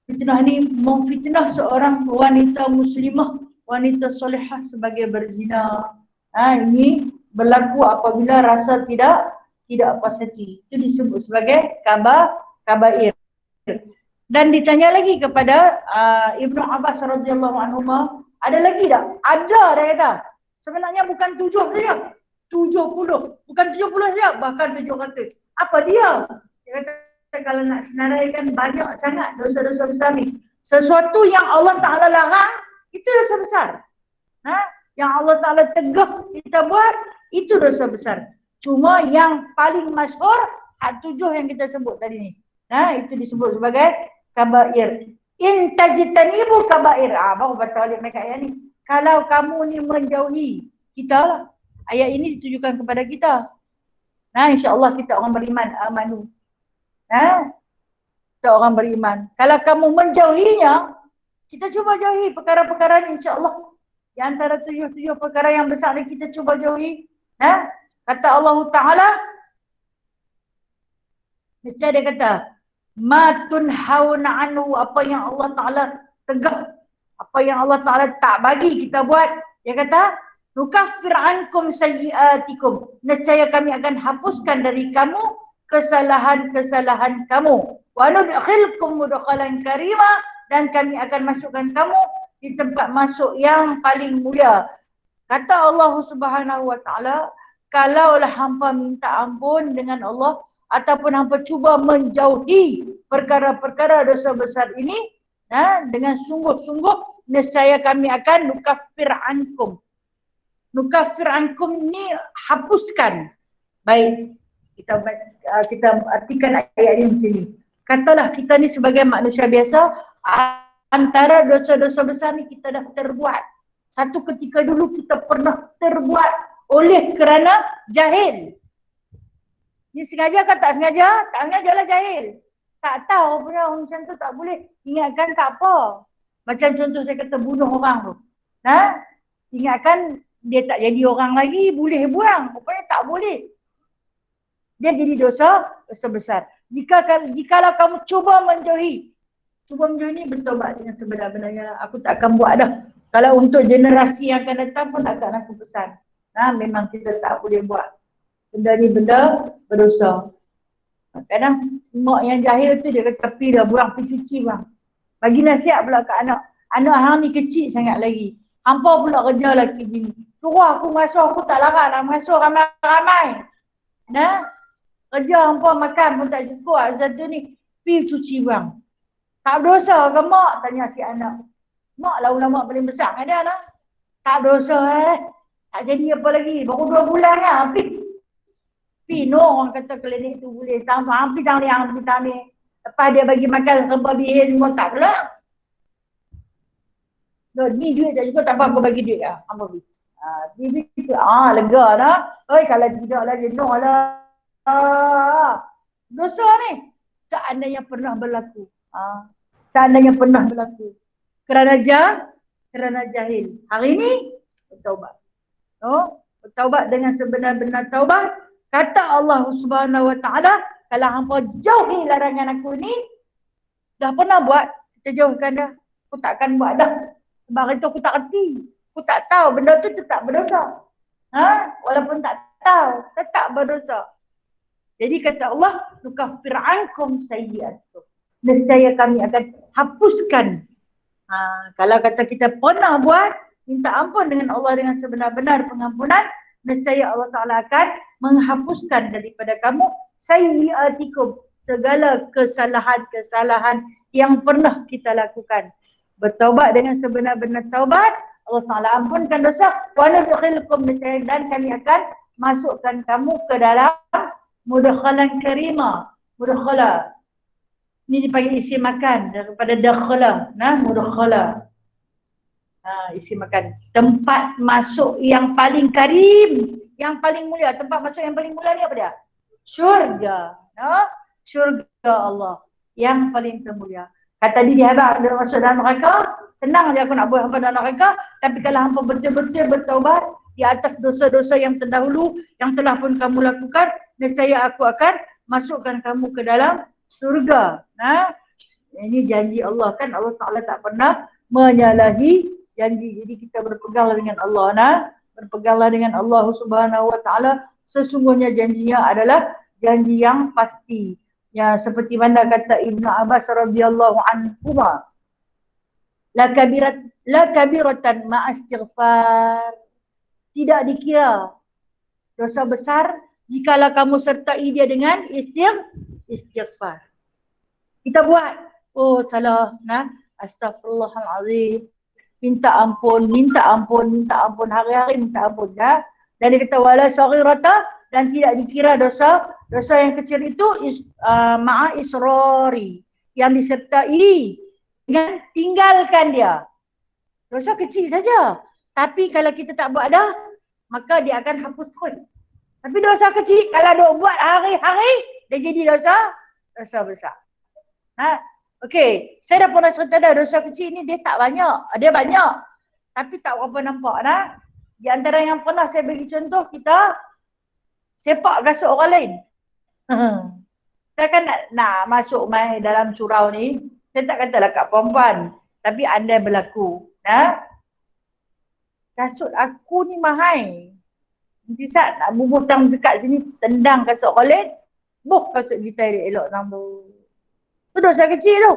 fitnah ni memfitnah seorang wanita muslimah, wanita solehah sebagai berzina. Ini berlaku apabila rasa tidak puas hati. Itu disebut sebagai kabair. Dan ditanya lagi kepada Ibnu Abbas radhiyallahu anhu, ada lagi tak? Ada, dia kata. Sebenarnya bukan 7 saja. 70. Bukan 70 saja, bahkan 700. Apa dia? Dia kata kalau nak senaraikan banyak sangat dosa-dosa besar ni. Sesuatu yang Allah Ta'ala larang, itu dosa besar. Yang Allah Ta'ala tegah kita buat, itu dosa besar. Cuma yang paling masyhur, 7 yang kita sebut tadi ni. Itu disebut sebagai kabair. In tajtanibu kabair. Baru baca balik mereka ayat ni. Kalau kamu ni menjauhi kita lah. Ayat ini ditujukan kepada kita. InsyaAllah kita orang beriman, amanu. Kita orang beriman. Kalau kamu menjauhinya, kita cuba jauhi perkara-perkara ni, insyaAllah. Di antara 7 perkara yang besar ni kita cuba jauhi. Kata Allah Ta'ala, niscaya dia kata, ma tunhauna anhu, apa yang Allah Ta'ala tegah, apa yang Allah Ta'ala tak bagi kita buat. Dia kata, nukaffir ankum sayyiatikum, nescaya kami akan hapuskan dari kamu kesalahan-kesalahan kamu. Wa nudkhilkum mudkhalan karima, dan kami akan masukkan kamu di tempat masuk yang paling mulia. Kata Allah Subhanahu wa Ta'ala, kalaulah hampa minta ampun dengan Allah ataupun hampa cuba menjauhi perkara-perkara dosa besar ini, dengan sungguh-sungguh nescaya kami akan nukaffir ankum. Nukaffir ankum ni hapuskan. Baik, kita artikan ayat ini macam ni. Katalah kita ni sebagai manusia biasa, antara dosa-dosa besar ni kita dah terbuat. Satu ketika dulu kita pernah terbuat oleh kerana jahil. Ni sengaja ke tak sengaja? Tak sengaja lah jahil. Tak tahu punya macam tu tak boleh. Ingatkan tak apa. Macam contoh saya kata bunuh orang tu. Ingatkan dia tak jadi orang lagi, boleh buang. Rupanya tak boleh. Dia jadi dosa besar. Jikalau kamu cuba menjauhi ni, bertobat dengan sebenar-benarnya. Aku tak akan buat dah. Kalau untuk generasi yang akan datang pun takkan aku pesan. Memang kita tak boleh buat. Benda ni benda berdosa. Kadang mak yang jahil tu dia kata, pi dah buang, pi cuci bang. Bagi nasihat pula ke anak. Anak hang ni kecil sangat lagi. Hampa pula kerja lagi gini. Suruh aku mengasuh, aku tak larang nak mengasuh ramai-ramai. Kerja hampa makan pun tak cukup. Satu ni, pi cuci bang. Tak berdosa ke mak? Tanya si anak. Mak lah ulama paling besar kan dia lah. Tak berdosa Tak jadi apa lagi. Baru 2 bulan lah. Pi no orang kata klinik tu boleh. Pi tang ni. Lepas dia bagi makan rempah bihin semua tak pula. Ni duit tak cukup, tak apa aku bagi duit lah. Apa duit? Lega lah. Kalau tidak lah dia no lah. Dosa ni. Seandainya pernah berlaku. Kerana jahil. Hari ni bertaubat. Bertaubat dengan sebenar-benar taubat. Kata Allah Subhanahu wa Ta'ala, kalau hampa jauhi larangan aku ni, dah pernah buat, kita jauhkan dah. Aku takkan buat dah. Sebab itu aku tak erti. Aku tak tahu benda tu tetap berdosa. Walaupun tak tahu, tetap berdosa. Jadi kata Allah, nukaffir ankum sayyiatikum. Nescaya kami akan hapuskan. Kalau kata kita pernah buat, minta ampun dengan Allah dengan sebenar-benar pengampunan, nescaya Allah Ta'ala akan menghapuskan daripada kamu sayyiatikum, segala kesalahan-kesalahan yang pernah kita lakukan. Bertaubat dengan sebenar-benar taubat, Allah Ta'ala ampunkan dosa, wa nudkhilkum dan kami akan masukkan kamu ke dalam mudkhalan karima. Mudkhala Ini dipanggil isi makan daripada dakhala, mudakhala. Isi makan. Tempat masuk yang paling karim, yang paling mulia. Tempat masuk yang paling mulia ni apa dia? Syurga. Syurga Allah yang paling termulia. Kata dia dia masuk dalam neraka, senang dia aku nak buat hamba dalam neraka, tapi kalau hamba betul-betul bertaubat di atas dosa-dosa yang terdahulu yang telah pun kamu lakukan, nescaya aku akan masukkan kamu ke dalam surga. Ini janji Allah kan, Allah Ta'ala tak pernah menyalahi janji. Jadi kita berpeganglah dengan Allah, berpeganglah dengan Allah Subhanahu Wa Ta'ala. Sesungguhnya janjinya adalah janji yang pasti. Ya, seperti mana kata Ibnu Abbas radhiyallahu anhu, la kabiratan ma'astighfar. Tidak dikira dosa besar jikalau kamu sertai dia dengan istighfar. Kita buat, oh salah, astagfirullahalazim, minta ampun, hari-hari minta ampun, Dan dia kata wala saghirata, dan tidak dikira dosa yang kecil itu ma'a israri, yang disertai dengan tinggalkan dia. Dosa kecil saja, tapi kalau kita tak buat dah, maka dia akan hapus terus. Tapi dosa kecil kalau dia buat hari-hari, dia jadi dosa besar. Okey, saya dah pernah cerita dah, dosa kecil ni dia tak banyak, dia banyak, tapi tak berapa nampak. Di antara yang pernah saya bagi contoh, kita sepak kasut orang lain. Saya kan nak masuk main dalam surau ni, saya tak katalah kat perempuan, tapi andai berlaku. Kasut aku ni mahal. Nanti saat nak bubuh tang dekat sini, tendang kasut orang lain, kasut kita elok tambah. Itu dosa kecil tu.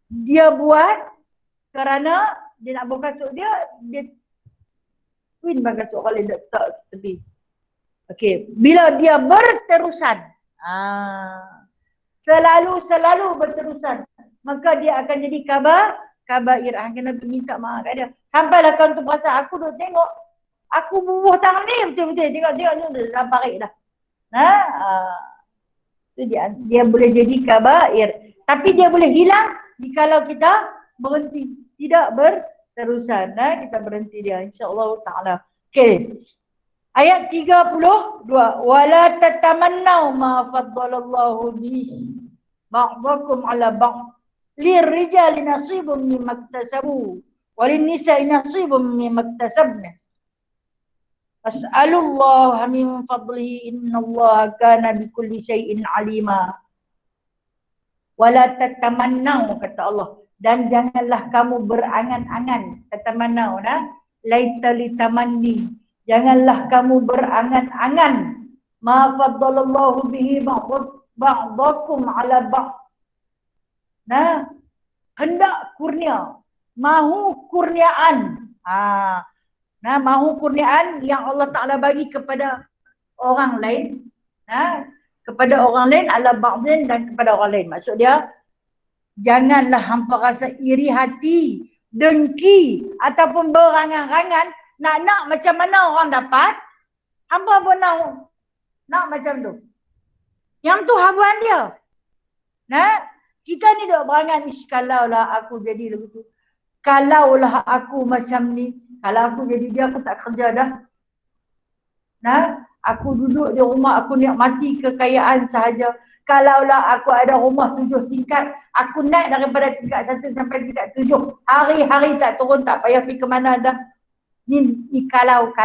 Dia buat kerana dia nak buka kasut dia twin bagi kasut orang lain tak tepi. Okey, bila dia berterusan, selalu berterusan, maka dia akan jadi kabair. Kena minta maaf kat dia. Sampailah kau tu perasan aku duk tengok, aku bubuh tangan ni betul-betul, tengok ni dah parik dah. Dia boleh jadi kabair. Tapi dia boleh hilang jikalau kita berhenti, tidak berterusan. Kita berhenti dia, insya-Allah taala. Okey. Ayat 32, wala tatamannau ma faddalallahu bihi ba'dakum 'ala ba'd lirrijali nasibun mimma iktasabu walin-nisa'i nasibun mimma iktasabna as'alullaha min fadlihi innallaha kana bikulli syai'in 'alima. Wala tatamannau, kata Allah, dan janganlah kamu berangan-angan. Tatamannau, laita litamanni, janganlah kamu berangan-angan ma faddalallahu bihi ba'dakum 'ala ba'd. Hendak kurnia, mahu kurniaan. Mahu kurniaan yang Allah Ta'ala bagi kepada orang lain. Kepada orang lain, ala ba'din, dan kepada orang lain. Maksud dia, janganlah hampa rasa iri hati, dengki, ataupun berangan-angan nak macam mana orang dapat. Hampa pun nak macam tu. Yang tu habuan dia. Kita ni duk berangan, kalaulah aku jadi begitu, kalaulah aku macam ni, kalau aku jadi dia, aku tak kerja dah. Aku duduk di rumah, aku nikmati kekayaan sahaja. Kalaulah aku ada rumah 7 tingkat, aku naik daripada tingkat 1 sampai tingkat 7. Hari-hari tak turun, tak payah pergi ke mana dah. Ni kalau.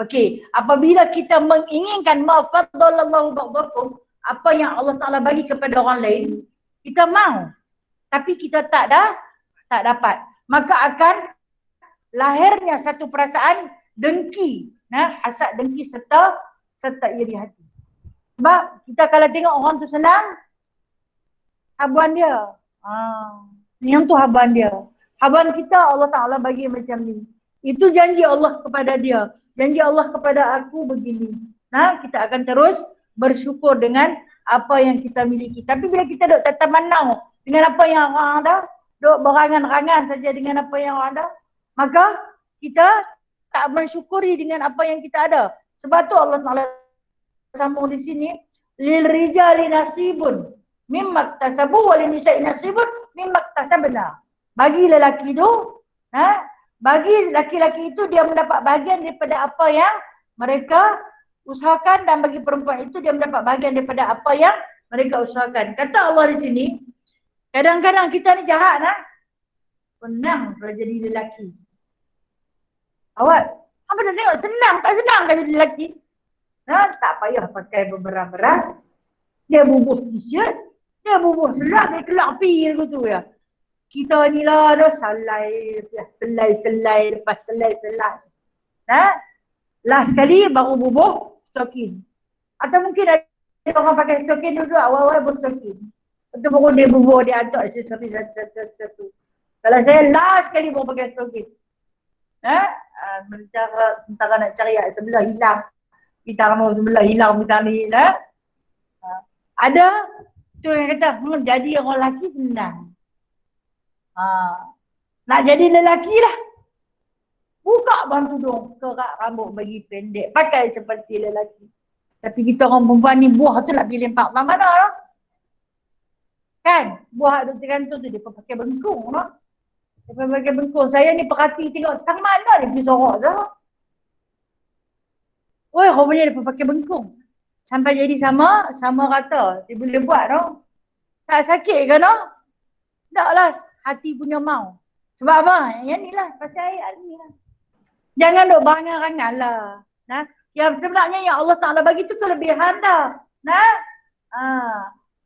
Okey, apabila kita menginginkan mafaddalallahu ba'dakum, apa yang Allah Ta'ala bagi kepada orang lain, kita mau. Tapi kita tak dapat. Maka akan lahirnya satu perasaan dengki. Hasad, dengki serta iri hati. Sebab kita kalau tengok orang tu senang, habuan dia. Yang tu habuan dia. Habuan kita Allah Ta'ala bagi macam ni. Itu janji Allah kepada dia. Janji Allah kepada aku begini. Kita akan terus bersyukur dengan apa yang kita miliki. Tapi bila kita duk tatamannau dengan apa yang orang ada, duk berangan-rangan saja dengan apa yang orang ada, maka kita tak mensyukuri dengan apa yang kita ada. Sebab tu Allah Ta'ala sambung di sini, lil rijali nasibun mimma iktasabu wa linisa'i nasibun mimma iktasabna. Bagi lelaki tu, bagi laki-laki itu dia mendapat bahagian daripada apa yang mereka usahakan, dan bagi perempuan itu dia mendapat bahagian daripada apa yang mereka usahakan. Kata Allah di sini, kadang-kadang kita ni jahat senang kalau jadi lelaki. Awak, apa dah tengok senang, tak senang kalau jadi lelaki. Tak payah pakai berat-berat. Dia bubuh t-shirt, dia bubuh selat, dia kelak pi gitu ya. Kita ni lah dah selai lepas selai. Last kali baru bubuh stokin. Atau mungkin ada orang pakai stokin dulu, awal-awal berstokin. Itu baru dia bubuh, dia atok aksesori satu. Kalau saya last kali baru pakai stokin. Tentara nak cari sebelah hilang. Kita mau sebelah hilang kita ni ada tu yang kata jadi orang lelaki senang. Nak jadi lelaki lah, buka bang tudung, kerak rambut bagi pendek, pakai seperti lelaki. Tapi kita orang perempuan ni buah tu nak pilih empat mana lah. Kan? Buah duk tergantung tu dia pakai bengkung lah. Dia pakai bengkung. Saya ni perhati tengok tang mana dia pergi sorok tu. Oi, rupanya dia pakai bengkung. Sampai jadi sama rata. Dia boleh buat tu. Tak sakit ke no? Tak lah, hati punya mau. Sebab apa? Yang ni lah, pasal ayat ni lah. Jangan duk berangan-angan lah. Yang sebenarnya yang Allah Ta'ala bagi tu kelebihan dah.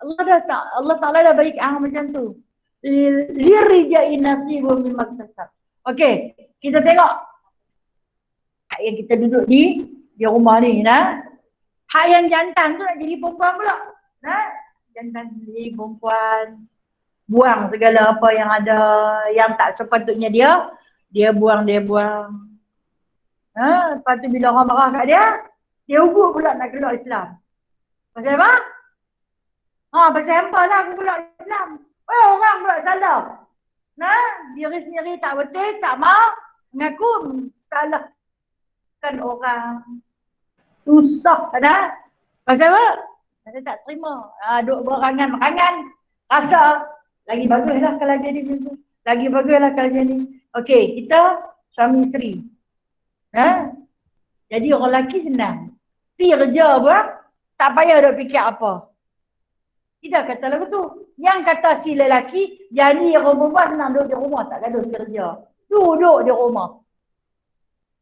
Allah Ta'ala dah bagi macam tu. Lirijai nasibun mimma iktasab. Okey, kita tengok. Yang kita duduk di rumah ni hak yang jantan tu nak jadi perempuan pula. Jantan jadi perempuan, buang segala apa yang ada yang tak sepatutnya dia buang. Lepas tu bila orang marah kat dia ugut pula nak keluar Islam. Pasal apa? Pasal hampa lah aku keluar Islam. Orang pula salah. Diri sendiri tak betul, tak mau mengaku salahkan orang. Susah pasal apa? Pasal tak terima. Duk berangan-angan, rasa lagi baguslah kalau jadi macam tu. Lagi baguslah kalau jadi. Okey, kita suami isteri. Jadi orang lelaki senang. Pergi kerja apa? Tak payah duk fikir apa. Kita kata lagu tu. Yang kata si lelaki, jadi orang perempuan senang duduk di rumah, tak gaduh kerja. Duduk di rumah.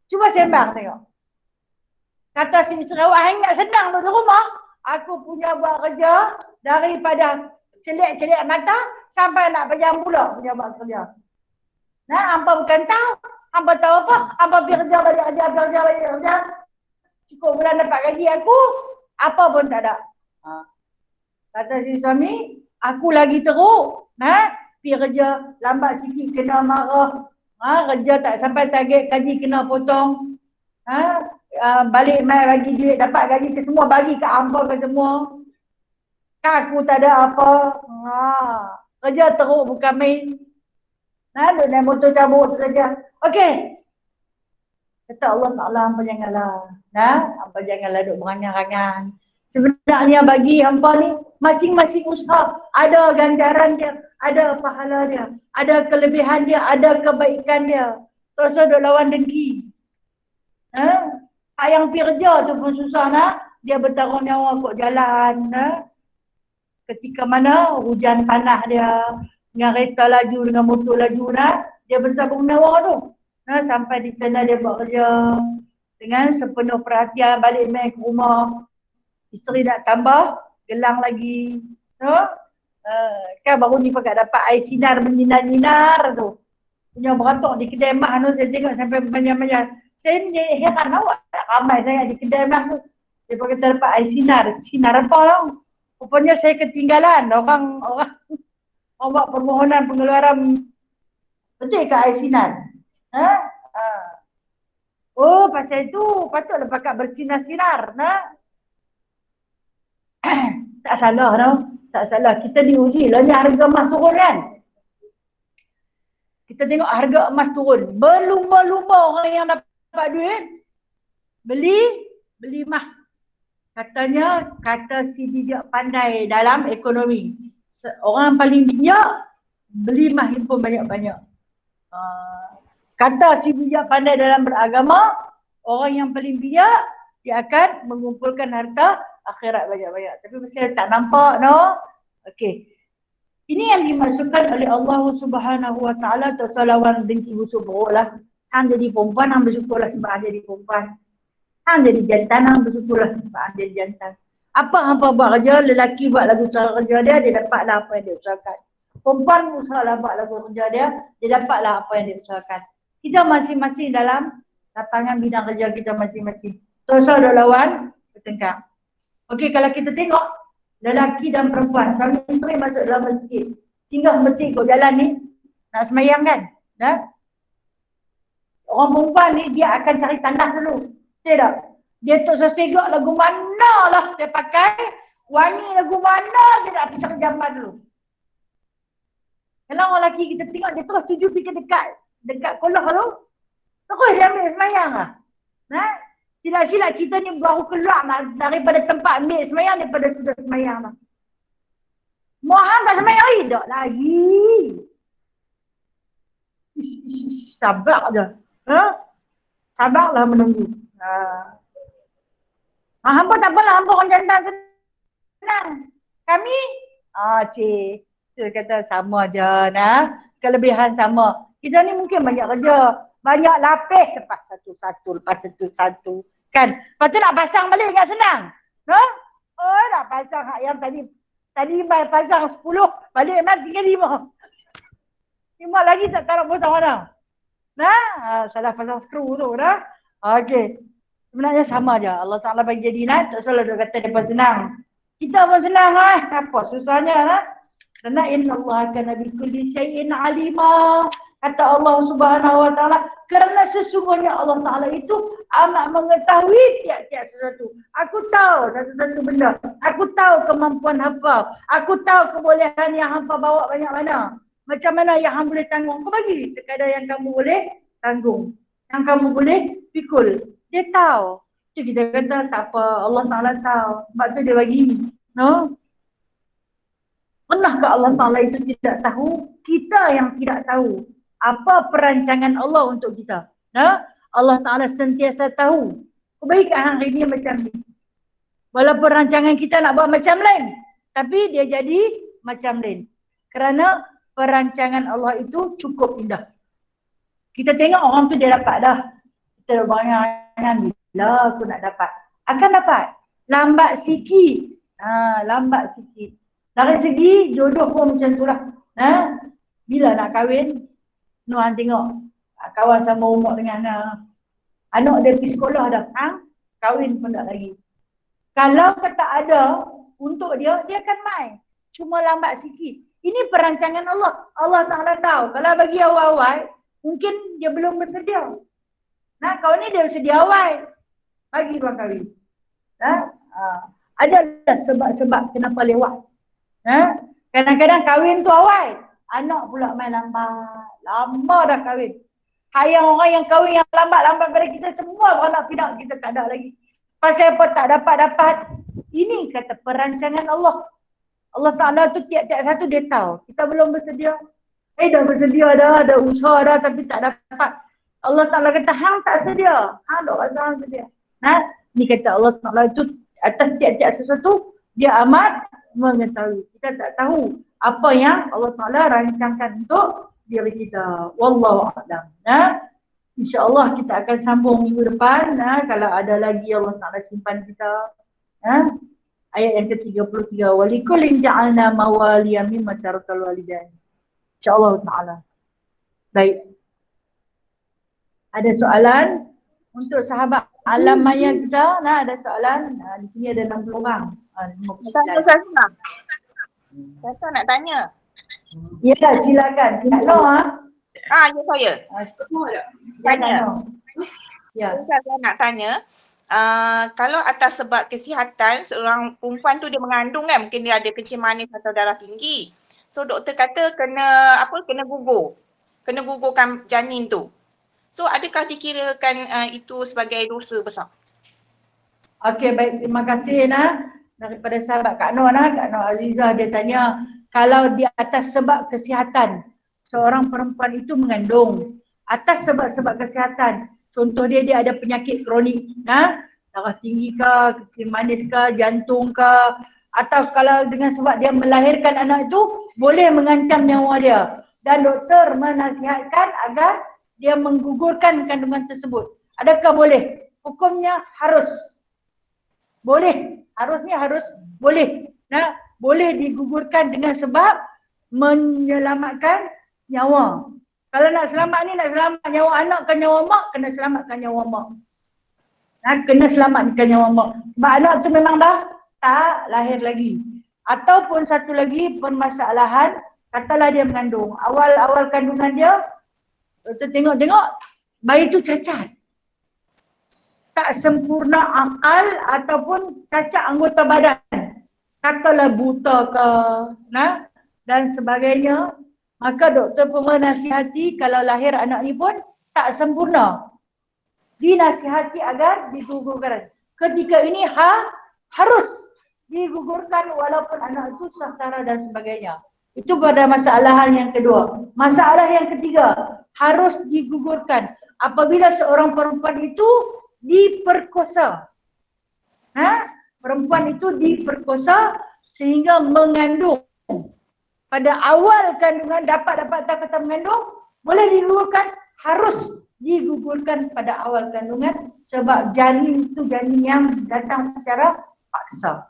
Cuba sembang tengok. Kata si isteri, awak hangat senang duduk di rumah. Aku punya buat kerja daripada celik-celik mata sampai nak pejam pula punya buat kerja. Hampa bukan tahu. Hampa tahu apa? Hampa pergi kerja balik kerja. Cukup bulan dapat gaji aku, apa pun tak ada. Kata si suami, aku lagi teruk. Pergi kerja lambat sikit kena marah. Kerja tak sampai target gaji kena potong. Balik mai bagi duit, dapat gaji ke semua, bagi ke hampa ke semua. Aku tak ada apa. Kerja teruk bukan main. Duduk naik motor cabut saja. Okey. Kata Allah Ta'ala, hampa janganlah. Hampa janganlah duduk berangan-angan. Sebenarnya bagi hampa ni, masing-masing usaha ada ganjaran dia, ada pahala dia, ada kelebihan dia, ada kebaikan dia. Terus duduk lawan dengki. Yang pergi kerja tu pun susah dia bertarung nyawa kok jalan. Ketika mana hujan panas dia, dengan kereta laju, dengan motor laju dia bersabung nyawa tu. Sampai di sana dia buat kerja dengan sepenuh perhatian, balik main ke rumah. Isteri nak tambah, gelang lagi. Kan baru ni pakai dapat air sinar menyinar-nyinar tu. Punya beratok di kedai mah tu, saya tengok sampai banyak-banyak. Saya ni heran awak ramai sangat di kedai mah tu. Dia pakai dapat air sinar. Sinar apa tau? Rupanya saya ketinggalan. Orang buat permohonan pengeluaran betul ke air sinar? Pasal itu patutlah pakai bersinar-sinar. Tak salah tau. Tak salah. Kita diuji lah ni harga emas turun kan. Kita tengok harga emas turun. Berlumba-lumba orang yang dapat duit. Beli mah. Kata si bijak pandai dalam ekonomi. orang paling bijak beli handphone banyak-banyak. Kata si bijak pandai dalam beragama, orang yang paling bijak dia akan mengumpulkan harta akhirat banyak-banyak. Tapi mesti tak nampak, no? Okey. Ini yang dimaksudkan oleh Allah Subhanahu Wa Taala tu salawan dengki busuk lah. Hang jadi perempuan, hang bersyukurlah sebab hang jadi perempuan. Hang jadi jantan, hang bersyukurlah sebab hang jadi jantan. Apa hampa buat kerja, lelaki buat lagu cara kerja dia, dia dapatlah apa yang dia usahakan. Perempuan usahalah buat lagu kerja dia dapatlah apa yang dia usahakan. Kita masing-masing dalam lapangan bidang kerja kita masing-masing. Terus ada lawan, bertengkar. Okey, kalau kita tengok lelaki dan perempuan, suami isteri masuk dalam masjid. Singgah masjid kau jalan ni, nak semayang kan? Orang perempuan ni dia akan cari tandas dulu. Betul tak? Dia tak sesegak lagu mana lah dia pakai, wangi lagu mana dia nak pecah jamban dulu. Kalau orang lelaki kita tengok dia terus tuju pergi dekat kolah tu, terus dia ambil semayang lah. Silap-silap kita ni baru keluar daripada tempat ambil semayang daripada sudah semayang lah. Mohon tak semayang lagi? Tak lagi. Sabar je. Sabarlah menunggu. Hampa tak apalah, hampa orang jantan senang. Kami, cik, tu kata sama je, kelebihan sama. Kita ni mungkin banyak kerja, banyak lapis lepas satu. Kan? Lepas tu nak pasang balik ingat senang. Oh, nak pasang hak yang tadi pasang 10, balik memang tinggal 5. 5 lagi tak taruh potong mana. Salah pasang skru tu dah. Okey. Sebenarnya sama je. Allah Ta'ala bagi jadi tak salah dia kata depan senang. Kita pun senang apa susahnya Karena inna Allah kana bi kulli syai'in alima. Kata Allah Subhanahu Wa Ta'ala, kerana sesungguhnya Allah Ta'ala itu amat mengetahui tiap-tiap sesuatu. Aku tahu satu-satu benda. Aku tahu kemampuan hampa. Aku tahu kebolehan yang hampa bawa banyak mana. Macam mana yang hampa boleh tanggung. Kau bagi sekadar yang kamu boleh tanggung. Yang kamu boleh pikul. Dia tahu. Jadi kita kata tak apa. Allah Ta'ala tahu. Sebab tu dia bagi. Pernahkah Allah Ta'ala itu tidak tahu? Kita yang tidak tahu apa perancangan Allah untuk kita. Allah Ta'ala sentiasa tahu. Kebaikan hari ini macam ni. Walaupun rancangan kita nak buat macam lain, tapi dia jadi macam lain. Kerana perancangan Allah itu cukup indah. Kita tengok orang tu dia dapat dah. Kita banyak bila aku nak dapat. Akan dapat. Lambat sikit. Lambat sikit. Dari segi jodoh pun macam tu lah. Bila nak kahwin, Nuhan tengok kawan sama umur dengan anak dia pergi sekolah dah. Kahwin pun tak lagi. Kalau kata ada untuk dia, dia akan main. Cuma lambat sikit. Ini perancangan Allah. Allah Ta'ala tahu. Kalau bagi awal-awal, mungkin dia belum bersedia. Kau ni dia bersedia awal. Bagi dia kahwin. Adalah sebab-sebab kenapa lewat. Kadang-kadang kahwin tu awal. Anak pula main lambat. Lama dah kahwin. Yang orang yang kahwin yang lambat-lambat pada kita semua beranak pinak kita tak ada lagi. Pasal apa tak dapat-dapat. Ini kata perancangan Allah. Allah Ta'ala tu tiap-tiap satu dia tahu. Kita belum bersedia. Dah bersedia dah, ada usaha dah tapi tak dapat. Allah Ta'ala kata hang tak sedia. Hang tak rasa hang sedia. Ni kata Allah Ta'ala itu atas tiap-tiap sesuatu dia amat mengetahui. Kita tak tahu apa yang Allah Ta'ala rancangkan untuk diri kita. Wallahu a'lam. InsyaAllah kita akan sambung minggu depan. Kalau ada lagi Allah Ta'ala simpan kita. Ayat yang ke-33. Walikullin ja'alna mawaliya mimma tarakal walidain. InsyaAllah Ta'ala. Baik. Ada soalan untuk sahabat alam maya kita? Ada soalan? Di sini ada 60 orang. Saya nak tanya. Ya, silakan. Nak no Ya saya. Tanya. Ya. Saya nak tanya, kalau atas sebab kesihatan seorang perempuan tu dia mengandung kan, mungkin dia ada kencing manis atau darah tinggi. So doktor kata kena gugurkan janin tu. So adakah dikirakan itu sebagai dosa besar? Okey, baik, terima kasih daripada sahabat Kak Noh Kak Noh Aziza dia tanya kalau di atas sebab kesihatan seorang perempuan itu mengandung, atas sebab-sebab kesihatan, contoh dia ada penyakit kronik, darah tinggi ke, kecil manis ke, jantung ke, atau kalau dengan sebab dia melahirkan anak itu boleh mengancam nyawa dia, dan doktor menasihatkan agar dia menggugurkan kandungan tersebut. Adakah boleh? Hukumnya harus. Boleh. Harusnya harus boleh. Boleh digugurkan dengan sebab menyelamatkan nyawa. Kalau nak selamat ni, nak selamat nyawa anak ke nyawa mak, kena selamatkan nyawa mak. Kena selamatkan nyawa mak. Sebab anak tu memang dah tak lahir lagi. Ataupun satu lagi permasalahan, katalah dia mengandung. Awal-awal kandungan dia, kita tengok-tengok bayi tu cacat. Tak sempurna akal ataupun cacat anggota badan. Katalah buta ke, dan sebagainya. Maka doktor pun menasihati kalau lahir anak ni pun tak sempurna. Dinasihati agar digugurkan. Ketika ini harus digugurkan walaupun anak itu sahtara dan sebagainya. Itu pada masalah yang kedua. Masalah yang ketiga, harus digugurkan apabila seorang perempuan itu diperkosa. Perempuan itu diperkosa sehingga mengandung. Pada awal kandungan dapat kata mengandung, boleh digugurkan, harus digugurkan pada awal kandungan sebab janin itu janin yang datang secara paksa.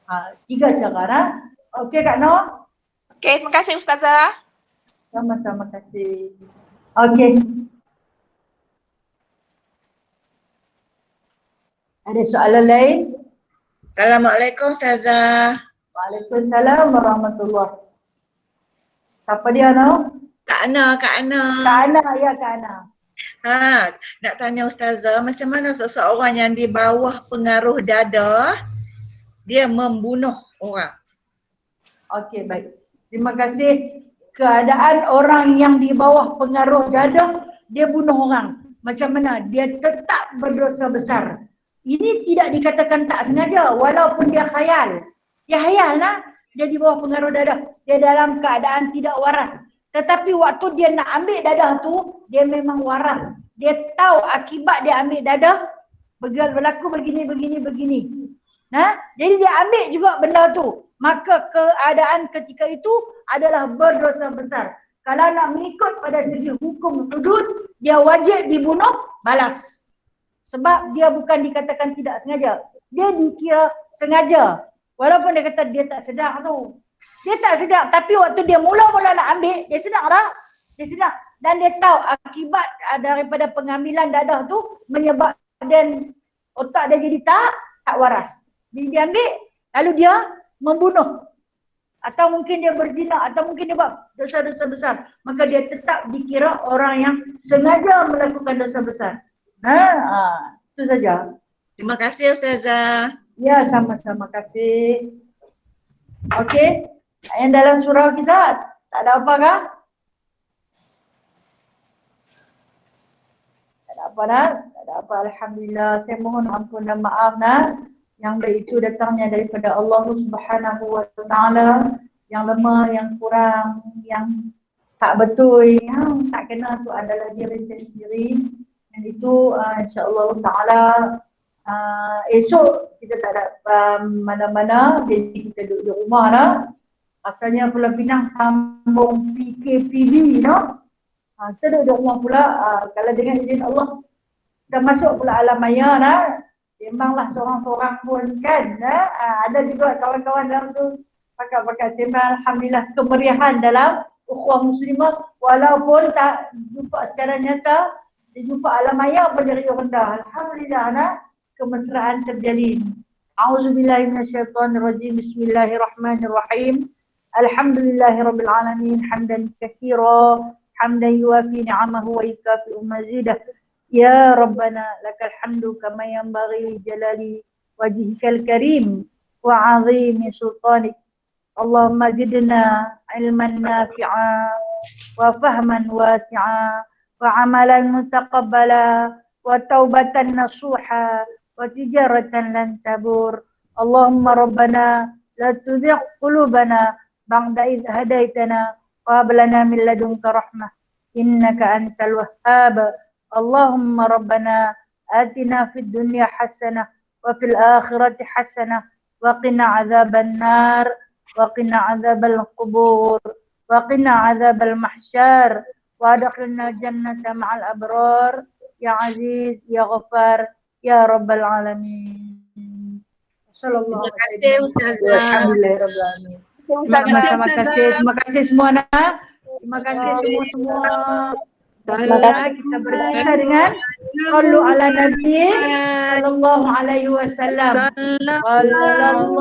3 cara. Okey Kak Noh? Okey, terima kasih Ustazah. Sama-sama kasih. Okey. Ada soalan lain? Assalamualaikum Ustazah. Waalaikumsalam warahmatullahi. Siapa dia Noh? Kak Ana. Kak Ana, ya Kak Ana. Nak tanya Ustazah, macam mana seseorang yang di bawah pengaruh dadah dia membunuh orang? Okey, baik. Terima kasih. Keadaan orang yang di bawah pengaruh dadah, dia bunuh orang. Macam mana? Dia tetap berdosa besar. Ini tidak dikatakan tak sengaja, walaupun dia khayal. Dia khayal dia di bawah pengaruh dadah. Dia dalam keadaan tidak waras. Tetapi waktu dia nak ambil dadah tu, dia memang waras. Dia tahu akibat dia ambil dadah, berlaku begini. Jadi dia ambil juga benda tu. Maka keadaan ketika itu adalah berdosa besar. Kalau nak mengikut pada segi hukum hudud, dia wajib dibunuh balas. Sebab dia bukan dikatakan tidak sengaja. Dia dikira sengaja. Walaupun dia kata dia tak sedar tu. Dia tak sedar, tapi waktu dia mula-mula nak ambil, dia sedar tak? Dia sedar. Dan dia tahu akibat daripada pengambilan dadah tu menyebabkan otak dia jadi tak waras. Jadi dia ambil, lalu dia membunuh. Atau mungkin dia berzina, atau mungkin dia buat dosa-dosa besar. Maka dia tetap dikira orang yang sengaja melakukan dosa besar. Itu saja. Terima kasih Ustazah. Ya, sama-sama kasih. Okey. Yang dalam surau kita tak ada apa kah? Tak ada apa Tak ada apa. Alhamdulillah. Saya mohon ampun dan maaf Yang itu datangnya daripada Allah Subhanahu wa taala, yang lemah, yang kurang, yang tak betul, yang tak kena tu adalah diri saya sendiri. Dan itu insya-Allah taala esok kita tak ada mana-mana, jadi kita duduk di rumah Asalnya Pulau Pinang sambung PKPB kita duduk di rumah pula. Kalau dengan izin Allah dah masuk pula alam maya Sembanglah seorang-seorang pun kan. Ada juga kawan-kawan dalam tu pakat-pakat sembang. Alhamdulillah kemeriahan dalam ukhuwah muslimah. Walaupun tak jumpa secara nyata, dia jumpa alam maya berdiri rendah. Alhamdulillah kemesraan terjalin. A'udzubillahi minasyaitonirrajim. Bismillahirrahmanirrahim. Alhamdulillahirabbil alamin hamdan katsira hamdan yuwafi ni'amahu wa yukafi'u mazidah. Ya Rabbana lakal hamdu kama yanbaghi jalali wajhikal karim wa 'azimi sultanik. Allahumma zidna ilman nafi'a wa fahman wasi'a wa 'amalan mutaqabbala wa taubatan nasuha wa tijaratan lan tabur. Allahumma Rabbana la tuzigh qulubana بعد إذ هديتنا وهب لنا من لدنك رحمة إنك أنت الوهاب اللهم ربنا آتنا في الدنيا حسنة وفي الآخرة حسنة وقنا عذاب النار وقنا عذاب القبور وقنا عذاب المحشر وأدخلنا الجنة مع الأبرار يا عزيز يا غفار يا رب العالمين. Terima kasih Ustazah. Alhamdulillah. Ustazah. Terima kasih semua nak. Terima kasih semua. Maka kita berpisah dengan sallu ala nabi sallallahu alaihi wasallam. Sallallahu